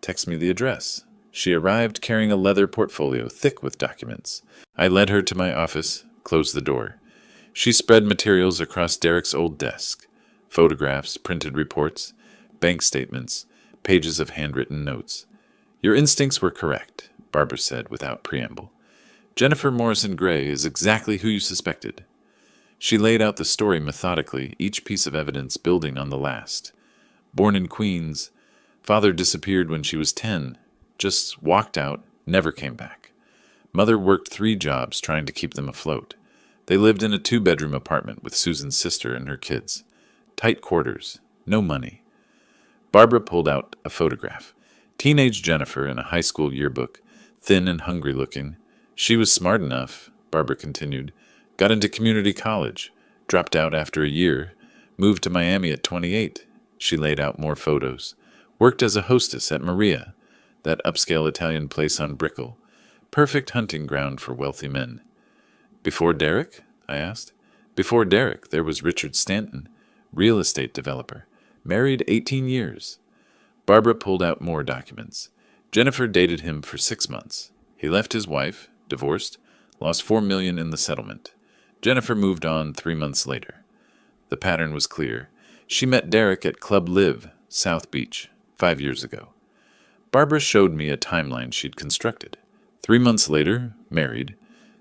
Text me the address. She arrived carrying a leather portfolio thick with documents. I led her to my office, closed the door. She spread materials across Derek's old desk. Photographs, printed reports, bank statements, pages of handwritten notes. Your instincts were correct, Barbara said without preamble. Jennifer Morrison Gray is exactly who you suspected. She laid out the story methodically, each piece of evidence building on the last. Born in Queens, father disappeared when she was 10, just walked out, never came back. Mother worked 3 jobs trying to keep them afloat. They lived in a 2-bedroom apartment with Susan's sister and her kids. Tight quarters, no money. Barbara pulled out a photograph. Teenage Jennifer in a high school yearbook, thin and hungry looking. She was smart enough, Barbara continued. Got into community college, dropped out after a year, moved to Miami at 28. She laid out more photos. Worked as a hostess at Maria, that upscale Italian place on Brickell. Perfect hunting ground for wealthy men. Before Derek? I asked. Before Derek, there was Richard Stanton, real estate developer. Married 18 years. Barbara pulled out more documents. Jennifer dated him for 6 months. He left his wife, divorced, lost $4 million in the settlement. Jennifer moved on 3 months later. The pattern was clear. She met Derek at Club Live, South Beach, 5 years ago. Barbara showed me a timeline she'd constructed. 3 months later, married.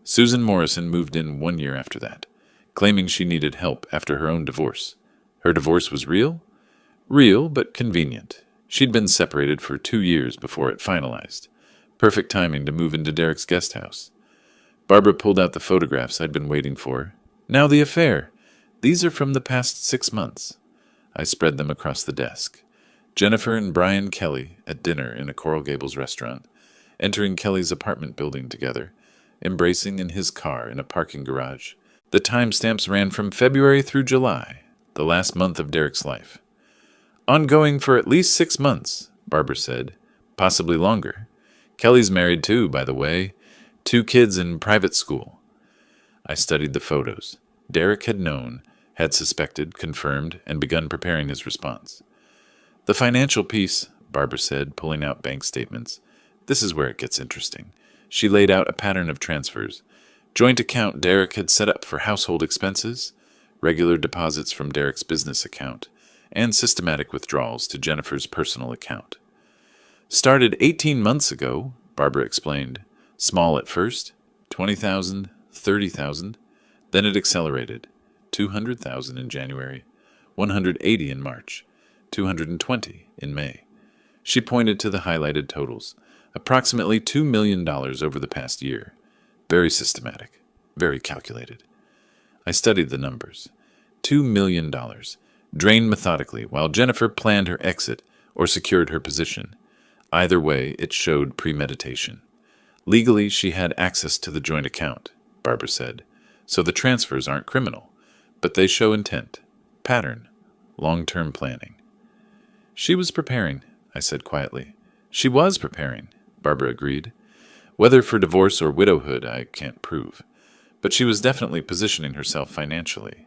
Susan Morrison moved in 1 year after that, claiming she needed help after her own divorce. Her divorce was real? Real, but convenient. She'd been separated for 2 years before it finalized. Perfect timing to move into Derek's guest house. Barbara pulled out the photographs I'd been waiting for. Now the affair. These are from the past 6 months. I spread them across the desk. Jennifer and Brian Kelly at dinner in a Coral Gables restaurant, entering Kelly's apartment building together, embracing in his car in a parking garage. The timestamps ran from February through July, the last month of Derek's life. Ongoing for at least 6 months, Barbara said, possibly longer. Kelly's married too, by the way. 2 kids in private school. I studied the photos. Derek had known, had suspected, confirmed, and begun preparing his response. The financial piece, Barbara said, pulling out bank statements. This is where it gets interesting. She laid out a pattern of transfers. Joint account Derek had set up for household expenses, regular deposits from Derek's business account, and systematic withdrawals to Jennifer's personal account. Started 18 months ago, Barbara explained. Small at first, 20,000, 30,000. Then it accelerated. 200,000 in January, 180 in March, 220 in May. She pointed to the highlighted totals. Approximately $2 million over the past year. Very systematic, very calculated. I studied the numbers. $2 million, drained methodically while Jennifer planned her exit or secured her position. Either way, it showed premeditation. Legally, she had access to the joint account, Barbara said, so the transfers aren't criminal, but they show intent, pattern, long-term planning. She was preparing, I said quietly. She was preparing, Barbara agreed. Whether for divorce or widowhood, I can't prove, but she was definitely positioning herself financially.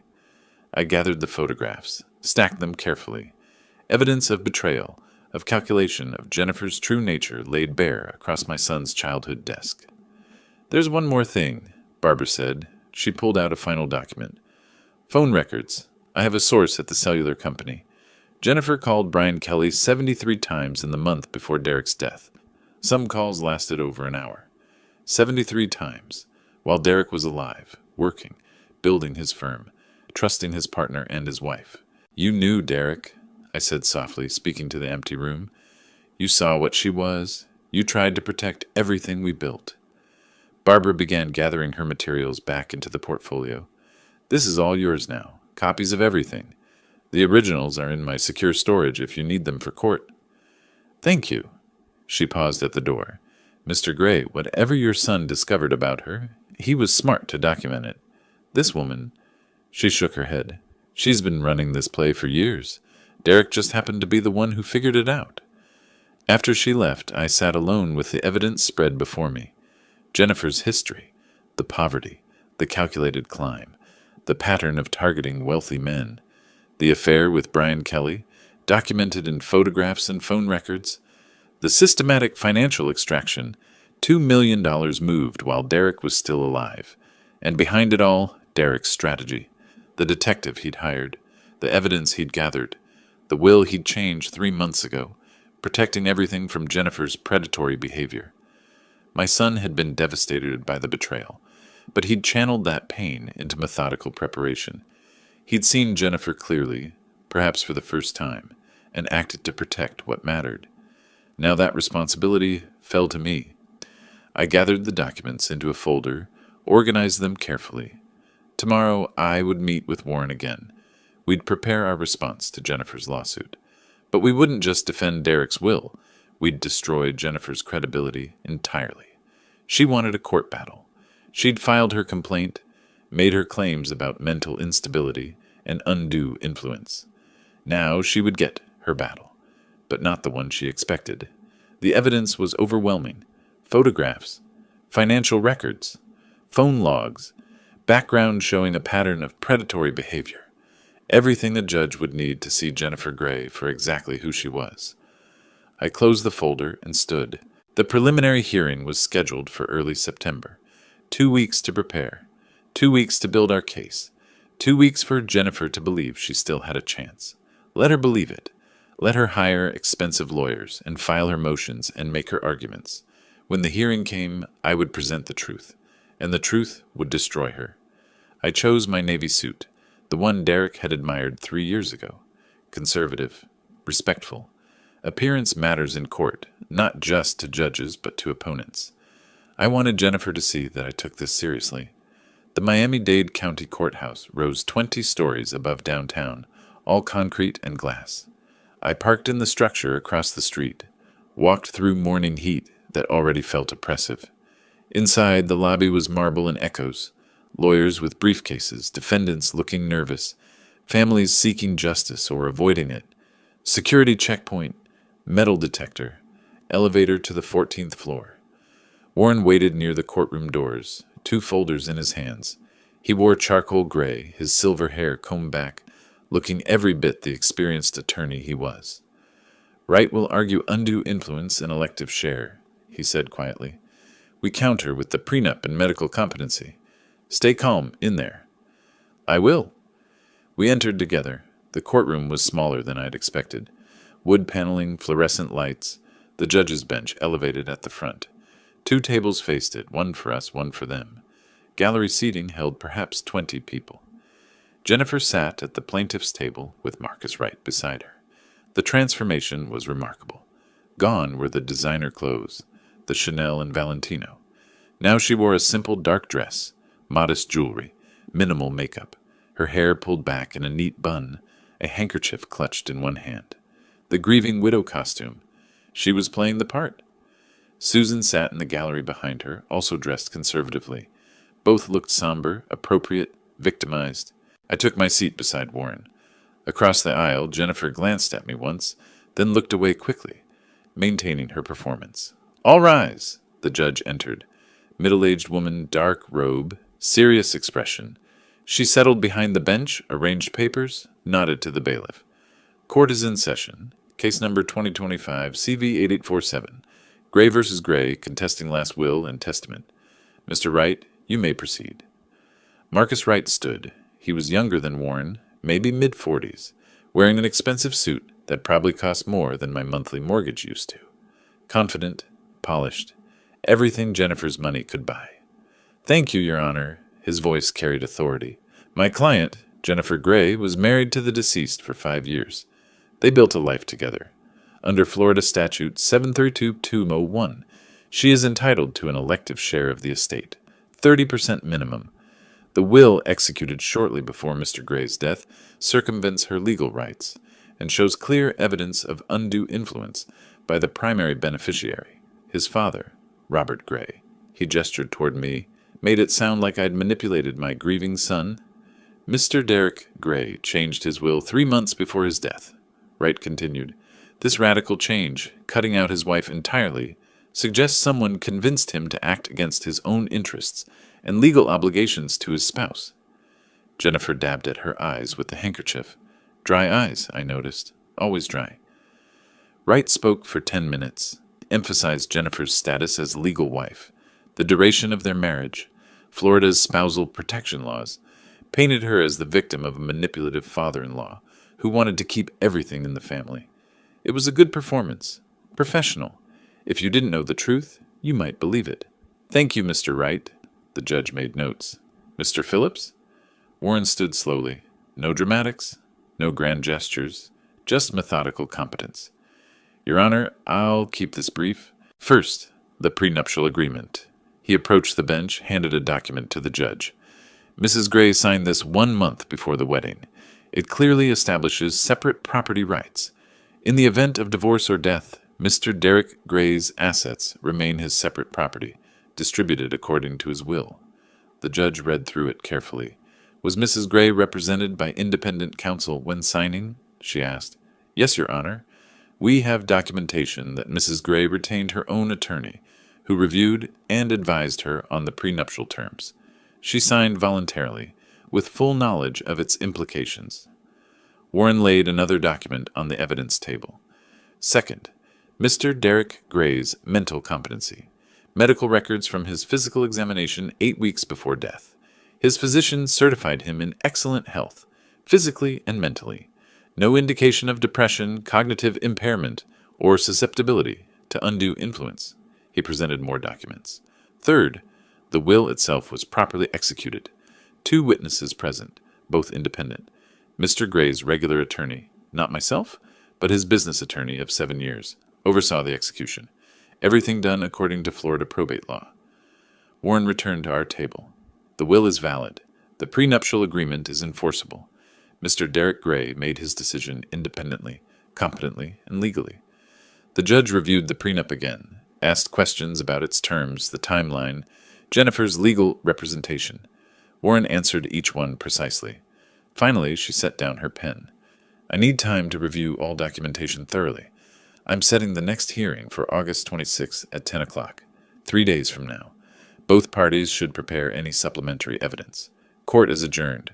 I gathered the photographs, stacked them carefully. Evidence of betrayal, of calculation, of Jennifer's true nature laid bare across my son's childhood desk. There's one more thing, Barbara said. She pulled out a final document. Phone records. I have a source at the cellular company. Jennifer called Brian Kelly 73 times in the month before Derek's death. Some calls lasted over an hour. 73 times, while Derek was alive, working, building his firm, trusting his partner and his wife. You knew Derek, I said softly, speaking to the empty room. You saw what she was. You tried to protect everything we built. Barbara began gathering her materials back into the portfolio. This is all yours now, copies of everything. The originals are in my secure storage if you need them for court. Thank you. She paused at the door. Mr. Gray, whatever your son discovered about her, he was smart to document it. This woman, she shook her head. She's been running this play for years. Derek just happened to be the one who figured it out. After she left, I sat alone with the evidence spread before me. Jennifer's history, the poverty, the calculated climb, the pattern of targeting wealthy men, the affair with Brian Kelly, documented in photographs and phone records, the systematic financial extraction, $2 million moved while Derek was still alive, and behind it all, Derek's strategy, the detective he'd hired, the evidence he'd gathered, the will he'd changed 3 months ago, protecting everything from Jennifer's predatory behavior. My son had been devastated by the betrayal, but he'd channeled that pain into methodical preparation. He'd seen Jennifer clearly, perhaps for the first time, and acted to protect what mattered. Now that responsibility fell to me. I gathered the documents into a folder, organized them carefully. Tomorrow I would meet with Warren again. We'd prepare our response to Jennifer's lawsuit. But we wouldn't just defend Derek's will. We'd destroy Jennifer's credibility entirely. She wanted a court battle. She'd filed her complaint, made her claims about mental instability and undue influence. Now she would get her battle, but not the one she expected. The evidence was overwhelming. Photographs, financial records, phone logs, background showing a pattern of predatory behavior. Everything the judge would need to see Jennifer Gray for exactly who she was. I closed the folder and stood. The preliminary hearing was scheduled for early September. 2 weeks to prepare. 2 weeks to build our case. 2 weeks for Jennifer to believe she still had a chance. Let her believe it. Let her hire expensive lawyers and file her motions and make her arguments. When the hearing came, I would present the truth, and the truth would destroy her. I chose my navy suit, the one Derek had admired 3 years ago. Conservative, respectful. Appearance matters in court, not just to judges but to opponents. I wanted Jennifer to see that I took this seriously. The Miami-Dade County Courthouse rose 20 stories above downtown, all concrete and glass. I parked in the structure across the street, walked through morning heat that already felt oppressive. Inside, the lobby was marble and echoes, lawyers with briefcases, defendants looking nervous, families seeking justice or avoiding it, security checkpoint, metal detector, elevator to the 14th floor. Warren waited near the courtroom doors, 2 folders in his hands. He wore charcoal gray, his silver hair combed back, looking every bit the experienced attorney he was. Wright will argue undue influence and elective share, he said quietly. We counter with the prenup and medical competency. Stay calm in there. I will. We entered together. The courtroom was smaller than I'd expected. Wood paneling, fluorescent lights, the judge's bench elevated at the front. 2 tables faced it, one for us, one for them. Gallery seating held perhaps 20 people. Jennifer sat at the plaintiff's table with Marcus Wright beside her. The transformation was remarkable. Gone were the designer clothes, the Chanel and Valentino. Now she wore a simple dark dress, modest jewelry, minimal makeup, her hair pulled back in a neat bun, a handkerchief clutched in one hand. The grieving widow costume. She was playing the part. Susan sat in the gallery behind her, also dressed conservatively. Both looked somber, appropriate, victimized. I took my seat beside Warren. Across the aisle, Jennifer glanced at me once, then looked away quickly, maintaining her performance. All rise! The judge entered. Middle-aged woman, dark robe, serious expression. She settled behind the bench, arranged papers, nodded to the bailiff. Court is in session. Case number 2025, CV 8847. Gray versus Gray, contesting last will and testament. Mr. Wright, you may proceed. Marcus Wright stood. He was younger than Warren, maybe mid-40s, wearing an expensive suit that probably cost more than my monthly mortgage used to. Confident, polished, everything Jennifer's money could buy. Thank you, Your Honor. His voice carried authority. My client, Jennifer Gray, was married to the deceased for 5 years. They built a life together. Under Florida Statute 732-201, she is entitled to an elective share of the estate, 30% minimum. The will executed shortly before Mr. Gray's death circumvents her legal rights and shows clear evidence of undue influence by the primary beneficiary, his father, Robert Gray. He gestured toward me, made it sound like I'd manipulated my grieving son. Mr. Derek Gray changed his will 3 months before his death. Wright continued. This radical change, cutting out his wife entirely, suggests someone convinced him to act against his own interests and legal obligations to his spouse. Jennifer dabbed at her eyes with the handkerchief. Dry eyes, I noticed. Always dry. Wright spoke for 10 minutes, emphasized Jennifer's status as legal wife, the duration of their marriage, Florida's spousal protection laws, painted her as the victim of a manipulative father-in-law who wanted to keep everything in the family. It was a good performance. Professional. If you didn't know the truth, you might believe it. Thank you, Mr. Wright. The judge made notes. Mr. Phillips? Warren stood slowly. No dramatics, no grand gestures, just methodical competence. Your Honor, I'll keep this brief. First, the prenuptial agreement. He approached the bench, handed a document to the judge. Mrs. Gray signed this 1 month before the wedding. It clearly establishes separate property rights. In the event of divorce or death, Mr. Derek Gray's assets remain his separate property, distributed according to his will. The judge read through it carefully. Was Mrs. Gray represented by independent counsel when signing? She asked. Yes, Your Honor. We have documentation that Mrs. Gray retained her own attorney, who reviewed and advised her on the prenuptial terms. She signed voluntarily, with full knowledge of its implications. Warren laid another document on the evidence table. Second, Mr. Derek Gray's mental competency. Medical records from his physical examination 8 weeks before death. His physician certified him in excellent health, physically and mentally. No indication of depression, cognitive impairment, or susceptibility to undue influence. He presented more documents. Third, the will itself was properly executed. 2 witnesses present, both independent. Mr. Gray's regular attorney, not myself, but his business attorney of 7 years, oversaw the execution. Everything done according to Florida probate law. Warren returned to our table. The will is valid. The prenuptial agreement is enforceable. Mr. Derek Gray made his decision independently, competently, and legally. The judge reviewed the prenup again, asked questions about its terms, the timeline, Jennifer's legal representation. Warren answered each one precisely. Finally, she set down her pen. I need time to review all documentation thoroughly. I'm setting the next hearing for August 26th at 10 o'clock, 3 days from now. Both parties should prepare any supplementary evidence. Court is adjourned.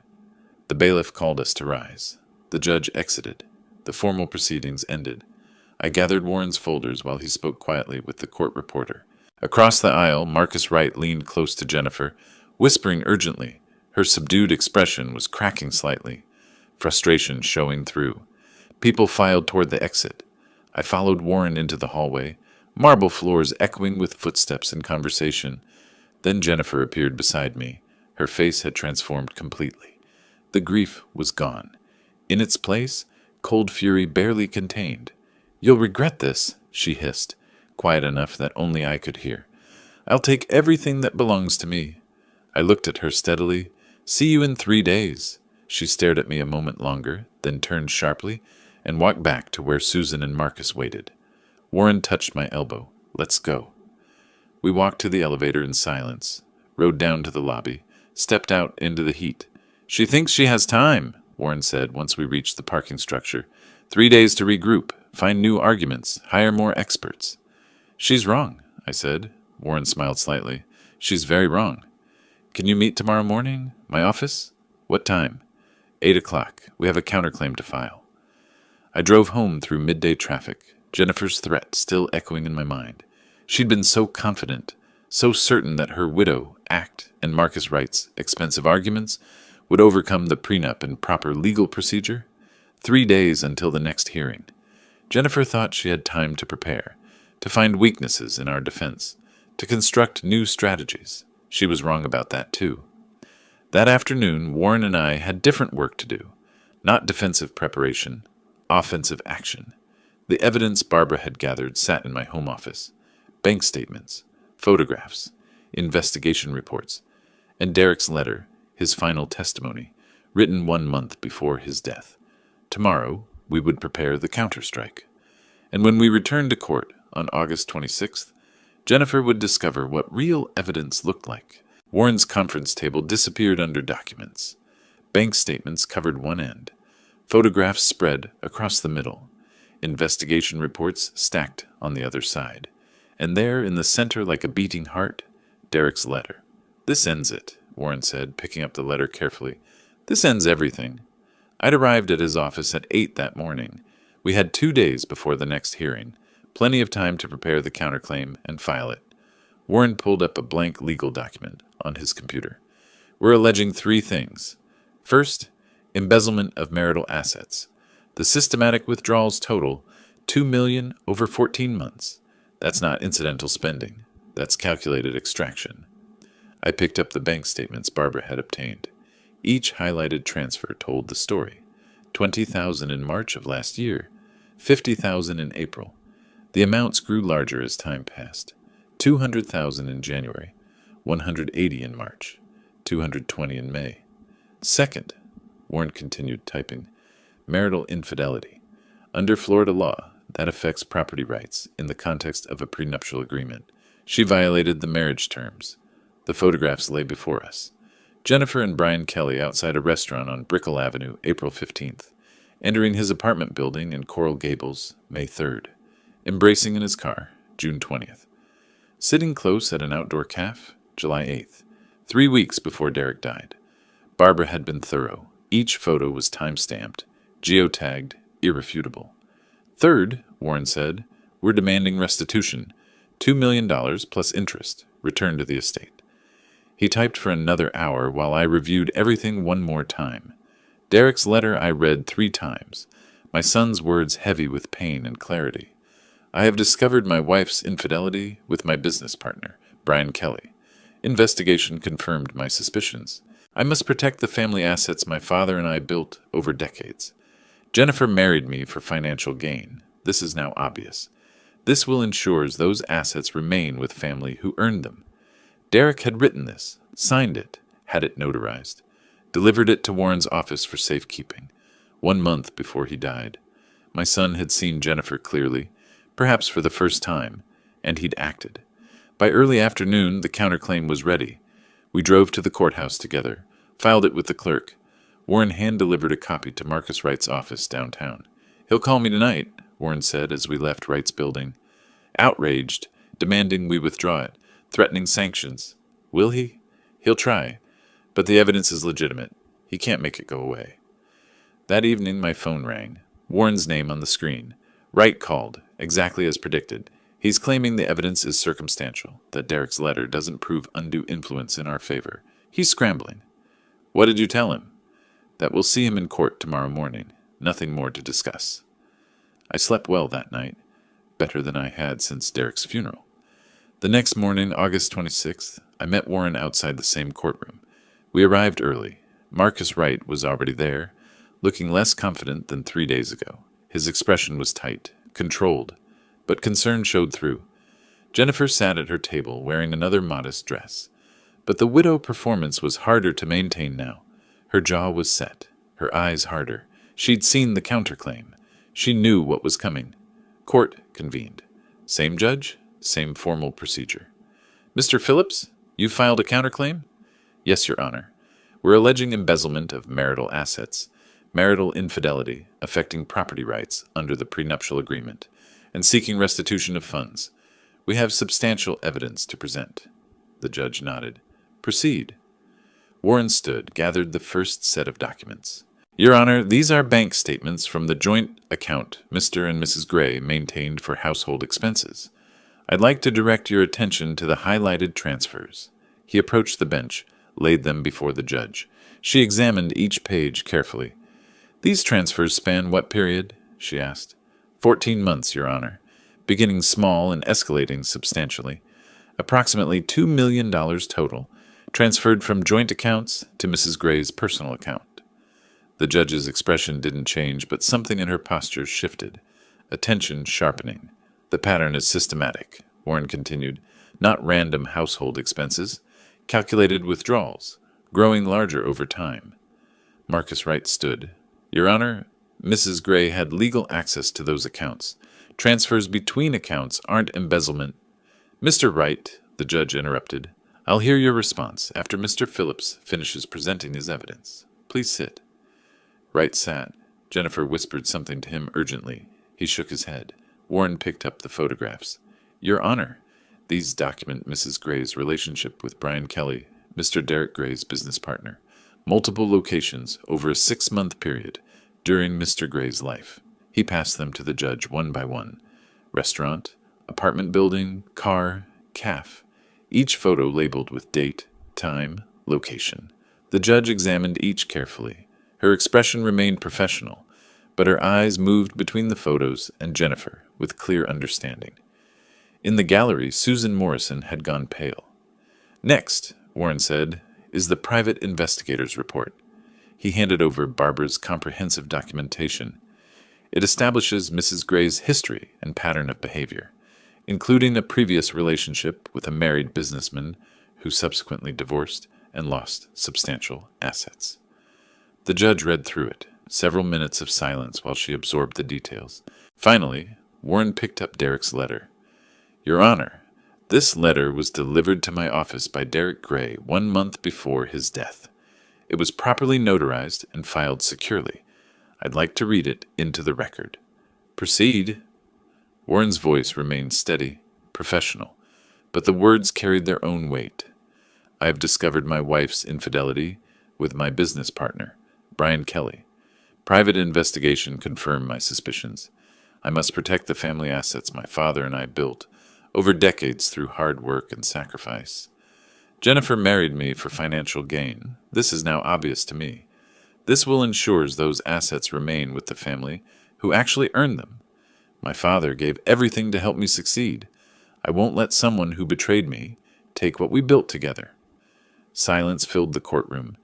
The bailiff called us to rise. The judge exited. The formal proceedings ended. I gathered Warren's folders while he spoke quietly with the court reporter. Across the aisle, Marcus Wright leaned close to Jennifer, whispering urgently. Her subdued expression was cracking slightly, frustration showing through. People filed toward the exit. I followed Warren into the hallway, marble floors echoing with footsteps and conversation. Then Jennifer appeared beside me. Her face had transformed completely. The grief was gone. In its place, cold fury barely contained. You'll regret this, she hissed, quiet enough that only I could hear. I'll take everything that belongs to me. I looked at her steadily. See you in 3 days. She stared at me a moment longer, then turned sharply and walked back to where Susan and Marcus waited. Warren touched my elbow. Let's go. We walked to the elevator in silence, rode down to the lobby, stepped out into the heat. She thinks she has time, Warren said once we reached the parking structure. 3 days to regroup, find new arguments, hire more experts. She's wrong, I said. Warren smiled slightly. She's very wrong. Can you meet tomorrow morning? My office? What time? 8 o'clock. We have a counterclaim to file. I drove home through midday traffic, Jennifer's threat still echoing in my mind. She'd been so confident, so certain that her widow, act, and Marcus Wright's expensive arguments would overcome the prenup and proper legal procedure. 3 days until the next hearing. Jennifer thought she had time to prepare, to find weaknesses in our defense, to construct new strategies. She was wrong about that, too. That afternoon, Warren and I had different work to do. Not defensive preparation, offensive action. The evidence Barbara had gathered sat in my home office. Bank statements, photographs, investigation reports, and Derek's letter, his final testimony, written 1 month before his death. Tomorrow, we would prepare the counterstrike. And when we returned to court on August 26th, Jennifer would discover what real evidence looked like. Warren's conference table disappeared under documents. Bank statements covered one end. Photographs spread across the middle. Investigation reports stacked on the other side. And there, in the center like a beating heart, Derek's letter. This ends it, Warren said, picking up the letter carefully. This ends everything. I'd arrived at his office at 8 that morning. We had 2 days before the next hearing, plenty of time to prepare the counterclaim and file it. Warren pulled up a blank legal document on his computer. We're alleging 3 things. First, embezzlement of marital assets. The systematic withdrawals total $2 million over 14 months. That's not incidental spending. That's calculated extraction. I picked up the bank statements Barbara had obtained. Each highlighted transfer told the story. $20,000 in March of last year, $50,000 in April. The amounts grew larger as time passed. 200,000 in January, 180 in March, 220 in May. Second, Warren continued typing, marital infidelity. Under Florida law, that affects property rights in the context of a prenuptial agreement. She violated the marriage terms. The photographs lay before us. Jennifer and Brian Kelly outside a restaurant on Brickell Avenue, April 15th. Entering his apartment building in Coral Gables, May 3rd. Embracing in his car, June 20th. Sitting close at an outdoor cafe, July 8th. 3 weeks before Derek died. Barbara had been thorough. Each photo was time-stamped, geotagged, irrefutable. Third, Warren said, we're demanding restitution, $2 million plus interest, returned to the estate. He typed for another hour while I reviewed everything one more time. Derek's letter I read 3 times, my son's words heavy with pain and clarity. I have discovered my wife's infidelity with my business partner, Brian Kelly. Investigation confirmed my suspicions. I must protect the family assets my father and I built over decades. Jennifer married me for financial gain. This is now obvious. This will ensure those assets remain with family who earned them. Derek had written this, signed it, had it notarized, delivered it to Warren's office for safekeeping, 1 month before he died. My son had seen Jennifer clearly, perhaps for the first time, and he'd acted. By early afternoon, the counterclaim was ready. We drove to the courthouse together, filed it with the clerk. Warren hand-delivered a copy to Marcus Wright's office downtown. He'll call me tonight, Warren said as we left Wright's building. Outraged, demanding we withdraw it, threatening sanctions. Will he? He'll try. But the evidence is legitimate. He can't make it go away. That evening my phone rang. Warren's name on the screen. Wright called, exactly as predicted. He's claiming the evidence is circumstantial, that Derek's letter doesn't prove undue influence in our favor. He's scrambling. What did you tell him? That we'll see him in court tomorrow morning. Nothing more to discuss. I slept well that night, better than I had since Derek's funeral. The next morning, August 26th, I met Warren outside the same courtroom. We arrived early. Marcus Wright was already there, looking less confident than 3 days ago. His expression was tight, controlled, but concern showed through. Jennifer sat at her table wearing another modest dress. But the widow performance was harder to maintain now. Her jaw was set, her eyes harder. She'd seen the counterclaim. She knew what was coming. Court convened. Same judge, same formal procedure. Mr. Phillips, you filed a counterclaim? Yes, Your Honor. We're alleging embezzlement of marital assets, marital infidelity affecting property rights under the prenuptial agreement, and seeking restitution of funds. We have substantial evidence to present. The judge nodded. Proceed. Warren stood, gathered the first set of documents. Your Honor, these are bank statements from the joint account Mr. and Mrs. Gray maintained for household expenses. I'd like to direct your attention to the highlighted transfers. He approached the bench, laid them before the judge. She examined each page carefully. These transfers span what period? She asked. 14 months, Your Honor, beginning small and escalating substantially. Approximately $2 million total, transferred from joint accounts to Mrs. Gray's personal account. The judge's expression didn't change, but something in her posture shifted, attention sharpening. The pattern is systematic, Warren continued, not random household expenses, calculated withdrawals, growing larger over time. Marcus Wright stood. Your Honor, Mrs. Gray had legal access to those accounts. Transfers between accounts aren't embezzlement. Mr. Wright, the judge interrupted, I'll hear your response after Mr. Phillips finishes presenting his evidence. Please sit. Wright sat. Jennifer whispered something to him urgently. He shook his head. Warren picked up the photographs. Your Honor, these document Mrs. Gray's relationship with Brian Kelly, Mr. Derek Gray's business partner. Multiple locations over a 6-month period during Mr. Gray's life. He passed them to the judge one by one. Restaurant, apartment building, car, cafe. Each photo labeled with date, time, location. The judge examined each carefully. Her expression remained professional, but her eyes moved between the photos and Jennifer with clear understanding. In the gallery, Susan Morrison had gone pale. Next, Warren said, is the private investigator's report. He handed over Barbara's comprehensive documentation. It establishes Mrs. Gray's history and pattern of behavior, including a previous relationship with a married businessman who subsequently divorced and lost substantial assets. The judge read through it, several minutes of silence while she absorbed the details. Finally, Warren picked up Derek's letter. Your Honor, this letter was delivered to my office by Derek Gray 1 month before his death. It was properly notarized and filed securely. I'd like to read it into the record. Proceed. Warren's voice remained steady, professional, but the words carried their own weight. I have discovered my wife's infidelity with my business partner, Brian Kelly. Private investigation confirmed my suspicions. I must protect the family assets my father and I built over decades through hard work and sacrifice. Jennifer married me for financial gain. This is now obvious to me. This will ensure those assets remain with the family who actually earned them. My father gave everything to help me succeed. I won't let someone who betrayed me take what we built together. Silence filled the courtroom.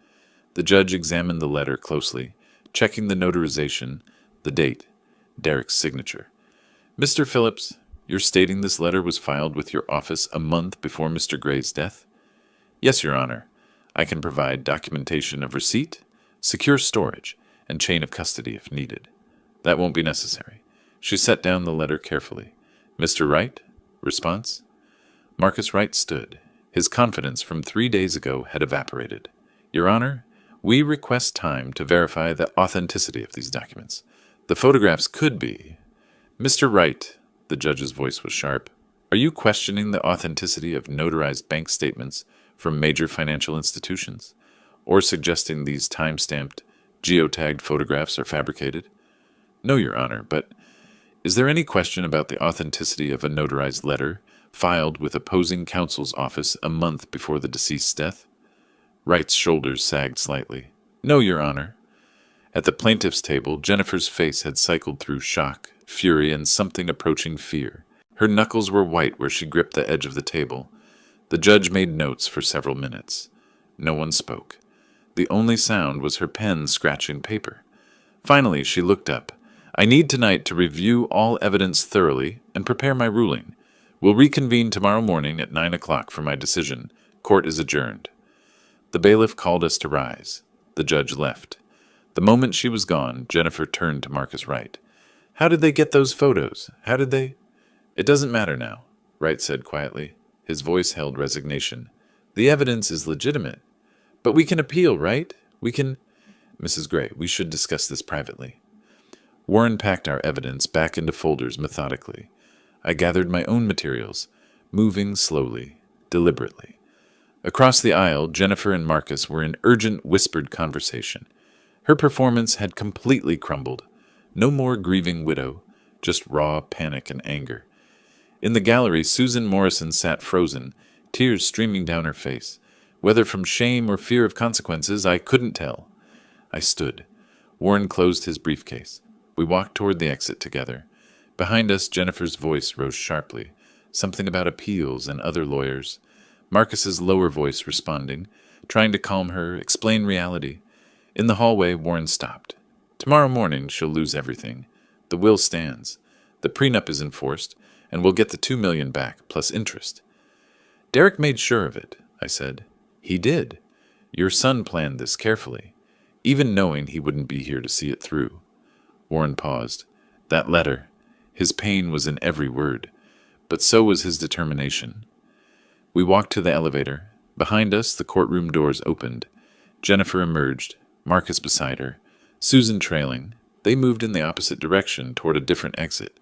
The judge examined the letter closely, checking the notarization, the date, Derek's signature. Mr. Phillips, you're stating this letter was filed with your office a month before Mr. Gray's death? Yes, Your Honor. I can provide documentation of receipt, secure storage, and chain of custody if needed. That won't be necessary. She set down the letter carefully. Mr. Wright? Response? Marcus Wright stood. His confidence from 3 days ago had evaporated. Your Honor, we request time to verify the authenticity of these documents. The photographs could be... Mr. Wright, the judge's voice was sharp, are you questioning the authenticity of notarized bank statements from major financial institutions, or suggesting these time-stamped, geotagged photographs are fabricated? No, Your Honor, but is there any question about the authenticity of a notarized letter filed with opposing counsel's office a month before the deceased's death? Wright's shoulders sagged slightly. No, Your Honor. At the plaintiff's table, Jennifer's face had cycled through shock, fury, and something approaching fear. Her knuckles were white where she gripped the edge of the table. The judge made notes for several minutes. No one spoke. The only sound was her pen scratching paper. Finally, she looked up. I need tonight to review all evidence thoroughly and prepare my ruling. We'll reconvene tomorrow morning at 9 o'clock for my decision. Court is adjourned. The bailiff called us to rise. The judge left. The moment she was gone, Jennifer turned to Marcus Wright. How did they get those photos? How did they... It doesn't matter now, Wright said quietly. His voice held resignation. The evidence is legitimate. But we can appeal, right? We can... Mrs. Gray, we should discuss this privately. Warren packed our evidence back into folders methodically. I gathered my own materials, moving slowly, deliberately. Across the aisle, Jennifer and Marcus were in urgent, whispered conversation. Her performance had completely crumbled. No more grieving widow, just raw panic and anger. In the gallery, Susan Morrison sat frozen, tears streaming down her face. Whether from shame or fear of consequences, I couldn't tell. I stood. Warren closed his briefcase. We walked toward the exit together. Behind us, Jennifer's voice rose sharply, something about appeals and other lawyers. Marcus's lower voice responding, trying to calm her, explain reality. In the hallway, Warren stopped. Tomorrow morning, she'll lose everything. The will stands. The prenup is enforced, and we'll get the $2 million back, plus interest. Derek made sure of it, I said. He did. Your son planned this carefully, even knowing he wouldn't be here to see it through. Warren paused. That letter. His pain was in every word, but so was his determination. We walked to the elevator. Behind us, the courtroom doors opened. Jennifer emerged, Marcus beside her, Susan trailing. They moved in the opposite direction, toward a different exit.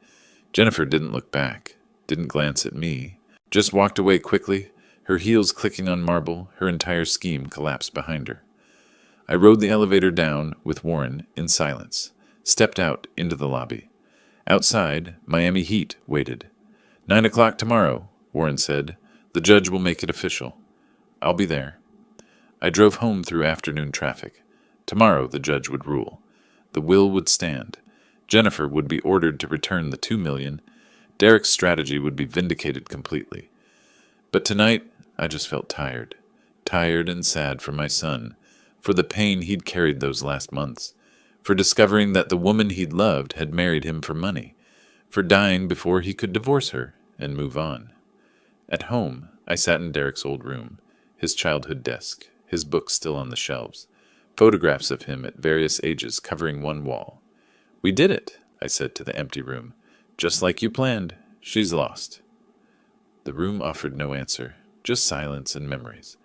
Jennifer didn't look back, didn't glance at me, just walked away quickly, her heels clicking on marble, her entire scheme collapsed behind her. I rode the elevator down with Warren in silence, stepped out into the lobby. Outside, Miami Heat waited. 9 o'clock tomorrow, Warren said. The judge will make it official. I'll be there. I drove home through afternoon traffic. Tomorrow the judge would rule. The will would stand. Jennifer would be ordered to return the $2 million. Derek's strategy would be vindicated completely. But tonight, I just felt tired. Tired and sad for my son, for the pain he'd carried those last months. for discovering that the woman he'd loved had married him for money, for dying before he could divorce her and move on. At home, I sat in Derek's old room, his childhood desk, his books still on the shelves, photographs of him at various ages covering one wall. "We did it," I said to the empty room. "Just like you planned. She's lost." The room offered no answer, just silence and memories.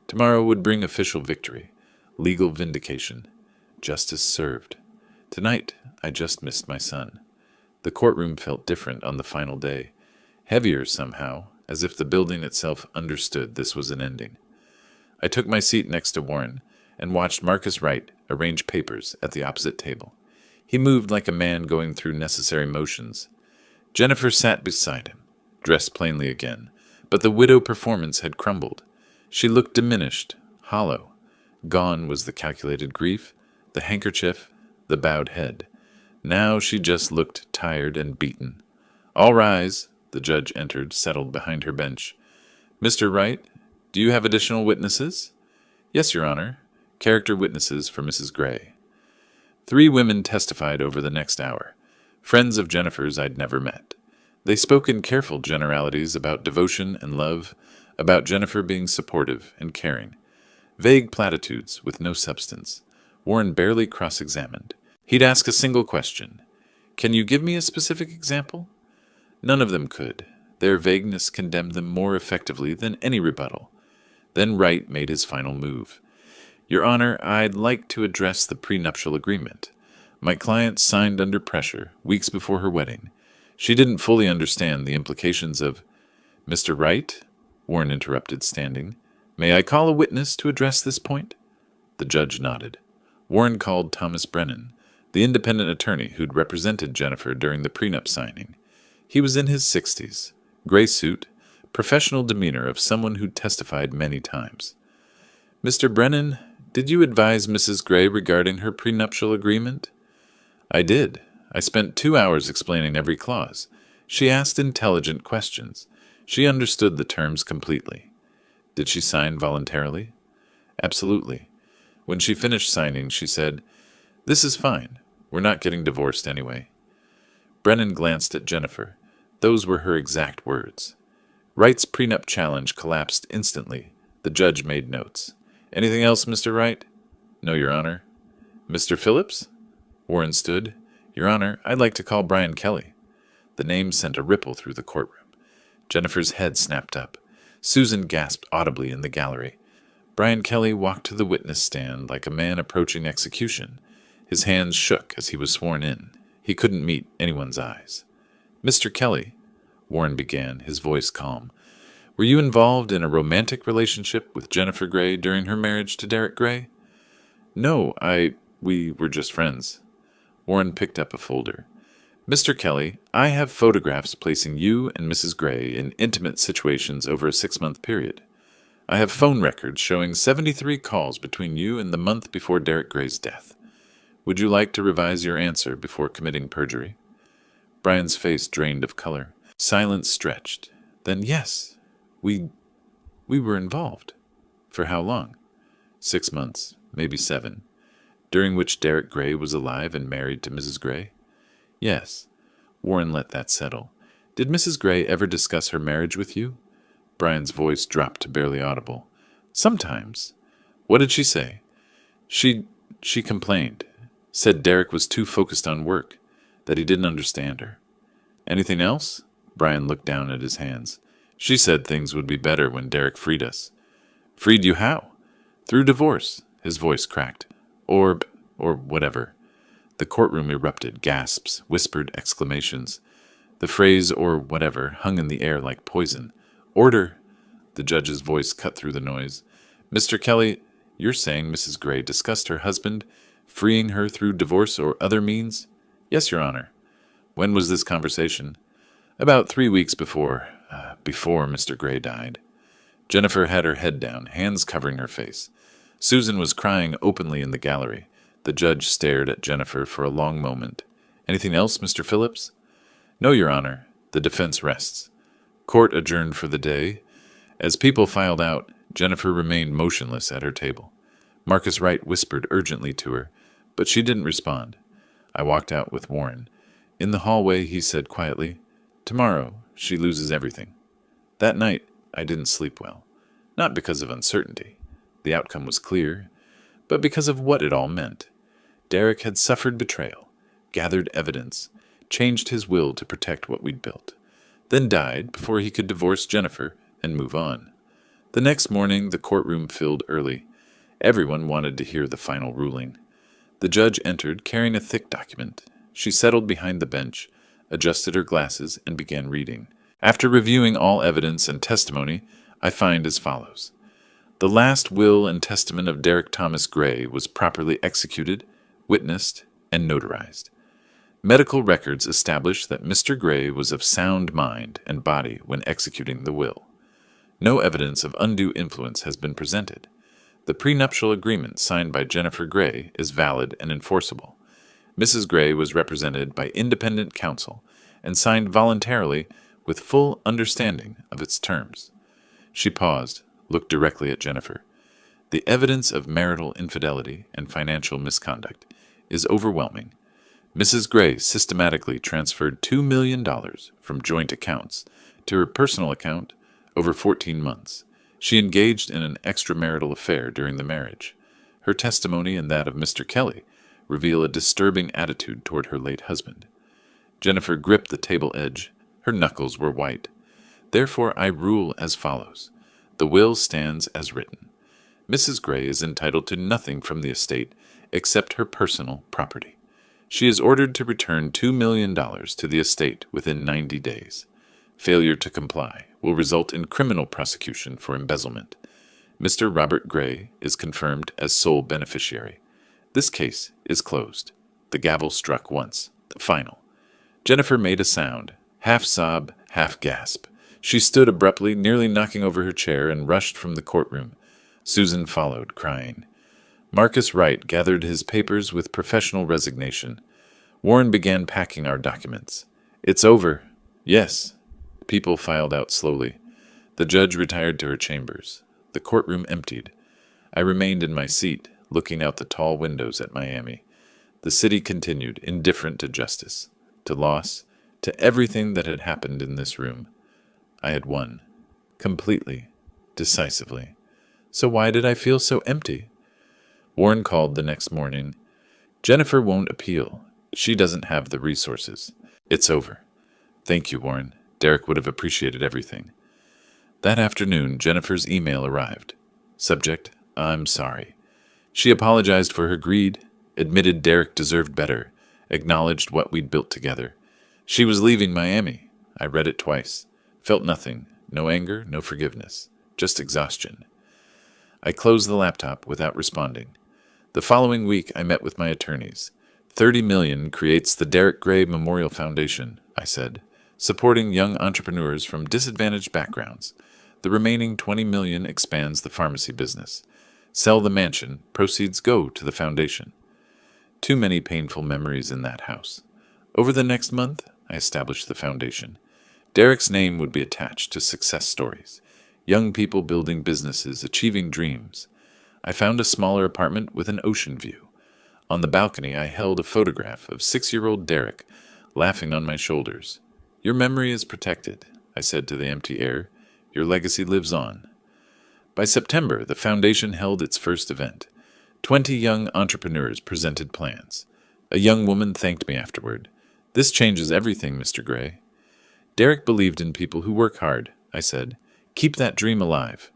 Tomorrow would bring official victory, legal vindication, justice served. Tonight, I just missed my son. The courtroom felt different on the final day, heavier somehow, as if the building itself understood this was an ending. I took my seat next to Warren and watched Marcus Wright arrange papers at the opposite table. He moved like a man going through necessary motions. Jennifer sat beside him, dressed plainly again, but the widow performance had crumbled. She looked diminished, hollow. Gone was the calculated grief, the handkerchief, the bowed head. Now she just looked tired and beaten. "All rise." The judge entered, settled behind her bench. "Mr. Wright, do you have additional witnesses?" "Yes, Your Honor. Character witnesses for Mrs. Gray." 3 women testified over the next hour, friends of Jennifer's I'd never met. They spoke in careful generalities about devotion and love, about Jennifer being supportive and caring. Vague platitudes with no substance. Warren barely cross-examined. He'd ask a single question. "Can you give me a specific example?" None of them could. Their vagueness condemned them more effectively than any rebuttal. Then Wright made his final move. "Your Honor, I'd like to address the prenuptial agreement. My client signed under pressure, weeks before her wedding. She didn't fully understand the implications of—" "Mr. Wright," Warren interrupted, standing, "may I call a witness to address this point?" The judge nodded. Warren called Thomas Brennan, the independent attorney who'd represented Jennifer during the prenup signing. He was in his 60s, gray suit, professional demeanor of someone who'd testified many times. "Mr. Brennan, did you advise Mrs. Gray regarding her prenuptial agreement?" "I did. I spent 2 hours explaining every clause. She asked intelligent questions. She understood the terms completely." "Did she sign voluntarily?" "Absolutely. When she finished signing, she said, 'This is fine. We're not getting divorced anyway.'" Brennan glanced at Jennifer. Those were her exact words. Wright's prenup challenge collapsed instantly. The judge made notes. "Anything else, Mr. Wright?" "No, Your Honor." "Mr. Phillips?" Warren stood. "Your Honor, I'd like to call Brian Kelly." The name sent a ripple through the courtroom. Jennifer's head snapped up. Susan gasped audibly in the gallery. Brian Kelly walked to the witness stand like a man approaching execution. His hands shook as he was sworn in. He couldn't meet anyone's eyes. "Mr. Kelly," Warren began, his voice calm, "were you involved in a romantic relationship with Jennifer Gray during her marriage to Derek Gray?" "No, we were just friends." Warren picked up a folder. "Mr. Kelly, I have photographs placing you and Mrs. Gray in intimate situations over a 6-month period. I have phone records showing 73 calls between you and the month before Derek Gray's death. Would you like to revise your answer before committing perjury?" Brian's face drained of color. Silence stretched. Then, "Yes, we were involved." "For how long?" 6 months, maybe 7. "During which Derek Gray was alive and married to Mrs. Gray?" "Yes." Warren let that settle. "Did Mrs. Gray ever discuss her marriage with you?" Brian's voice dropped to barely audible. "Sometimes." "What did she say?" She complained. Said Derek was too focused on work, that he didn't understand her." "Anything else?" Brian looked down at his hands. "She said things would be better when Derek freed us." "Freed you how?" "Through divorce." His voice cracked. Or whatever." The courtroom erupted, gasps, whispered exclamations. The phrase, "or whatever," hung in the air like poison. "Order!" The judge's voice cut through the noise. "Mr. Kelly, you're saying Mrs. Gray discussed her husband freeing her through divorce or other means?" "Yes, Your Honor." "When was this conversation?" "About 3 weeks before Mr. Gray died." Jennifer had her head down, hands covering her face. Susan was crying openly in the gallery. The judge stared at Jennifer for a long moment. "Anything else, Mr. Phillips?" "No, Your Honor. The defense rests." Court adjourned for the day. As people filed out, Jennifer remained motionless at her table. Marcus Wright whispered urgently to her, but she didn't respond. I walked out with Warren. In the hallway, he said quietly, "Tomorrow, she loses everything." That night, I didn't sleep well. Not because of uncertainty. The outcome was clear, but because of what it all meant. Derek had suffered betrayal, gathered evidence, changed his will to protect what we'd built, then died before he could divorce Jennifer and move on. The next morning, the courtroom filled early. Everyone wanted to hear the final ruling. The judge entered carrying a thick document. She settled behind the bench, adjusted her glasses, and began reading. After reviewing all evidence and testimony, I find as follows. The last will and testament of Derek Thomas Gray was properly executed, witnessed, and notarized. Medical records establish that Mr. Gray was of sound mind and body when executing the will. No evidence of undue influence has been presented. The prenuptial agreement signed by Jennifer Gray is valid and enforceable. Mrs. Gray was represented by independent counsel and signed voluntarily with full understanding of its terms. She paused, looked directly at Jennifer. The evidence of marital infidelity and financial misconduct is overwhelming. Mrs. Gray systematically transferred $2 million from joint accounts to her personal account over 14 months. She engaged in an extramarital affair during the marriage. Her testimony and that of Mr. Kelly reveal a disturbing attitude toward her late husband. Jennifer gripped the table edge. Her knuckles were white. Therefore, I rule as follows. The will stands as written. Mrs. Gray is entitled to nothing from the estate except her personal property. She is ordered to return $2 million to the estate within 90 days. Failure to comply will result in criminal prosecution for embezzlement. Mr. Robert Gray is confirmed as sole beneficiary. This case is closed. The gavel struck once, the final. Jennifer made a sound, half sob, half gasp. She stood abruptly, nearly knocking over her chair, and rushed from the courtroom. Susan followed, crying. Marcus Wright gathered his papers with professional resignation. Warren began packing our documents. "It's over." "Yes." People filed out slowly. The judge retired to her chambers. The courtroom emptied. I remained in my seat, looking out the tall windows at Miami. The city continued, indifferent to justice, to loss, to everything that had happened in this room. I had won. Completely. Decisively. So why did I feel so empty? Warren called the next morning. "Jennifer won't appeal. She doesn't have the resources. It's over." "Thank you, Warren. Derek would have appreciated everything." That afternoon, Jennifer's email arrived. Subject, "I'm sorry." She apologized for her greed, admitted Derek deserved better, acknowledged what we'd built together. She was leaving Miami. I read it twice. Felt nothing. No anger, no forgiveness. Just exhaustion. I closed the laptop without responding. The following week, I met with my attorneys. $30 million creates the Derek Gray Memorial Foundation, I said, supporting young entrepreneurs from disadvantaged backgrounds. The remaining $20 million expands the pharmacy business. Sell the mansion, proceeds go to the foundation. Too many painful memories in that house. Over the next month, I established the foundation. Derek's name would be attached to success stories. Young people building businesses, achieving dreams. I found a smaller apartment with an ocean view. On the balcony, I held a photograph of 6-year-old Derek, laughing on my shoulders. "Your memory is protected," I said to the empty air. "Your legacy lives on." By September, the foundation held its first event. 20 young entrepreneurs presented plans. A young woman thanked me afterward. "This changes everything, Mr. Gray." "Derek believed in people who work hard," I said. "Keep that dream alive."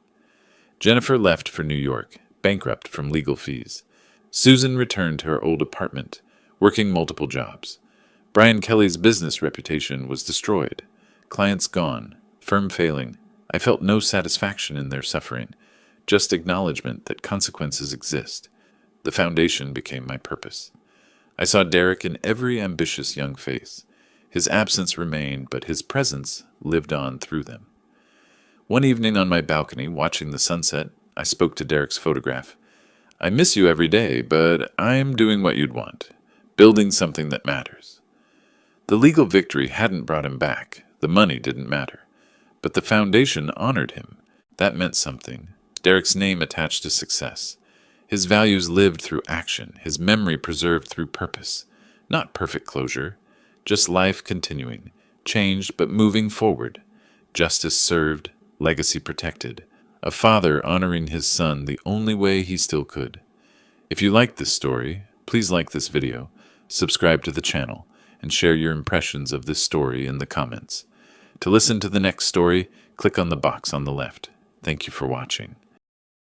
Jennifer left for New York, bankrupt from legal fees. Susan returned to her old apartment, working multiple jobs. Brian Kelly's business reputation was destroyed. Clients gone, firm failing. I felt no satisfaction in their suffering, just acknowledgement that consequences exist. The foundation became my purpose. I saw Derek in every ambitious young face. His absence remained, but his presence lived on through them. One evening on my balcony, watching the sunset, I spoke to Derek's photograph. "I miss you every day, but I'm doing what you'd want, building something that matters." The legal victory hadn't brought him back. The money didn't matter. But the foundation honored him. That meant something. Derek's name attached to success. His values lived through action, his memory preserved through purpose. Not perfect closure, just life continuing, changed but moving forward. Justice served, legacy protected. A father honoring his son the only way he still could. If you like this story, please like this video, subscribe to the channel, and share your impressions of this story in the comments. To listen to the next story, click on the box on the left. Thank you for watching.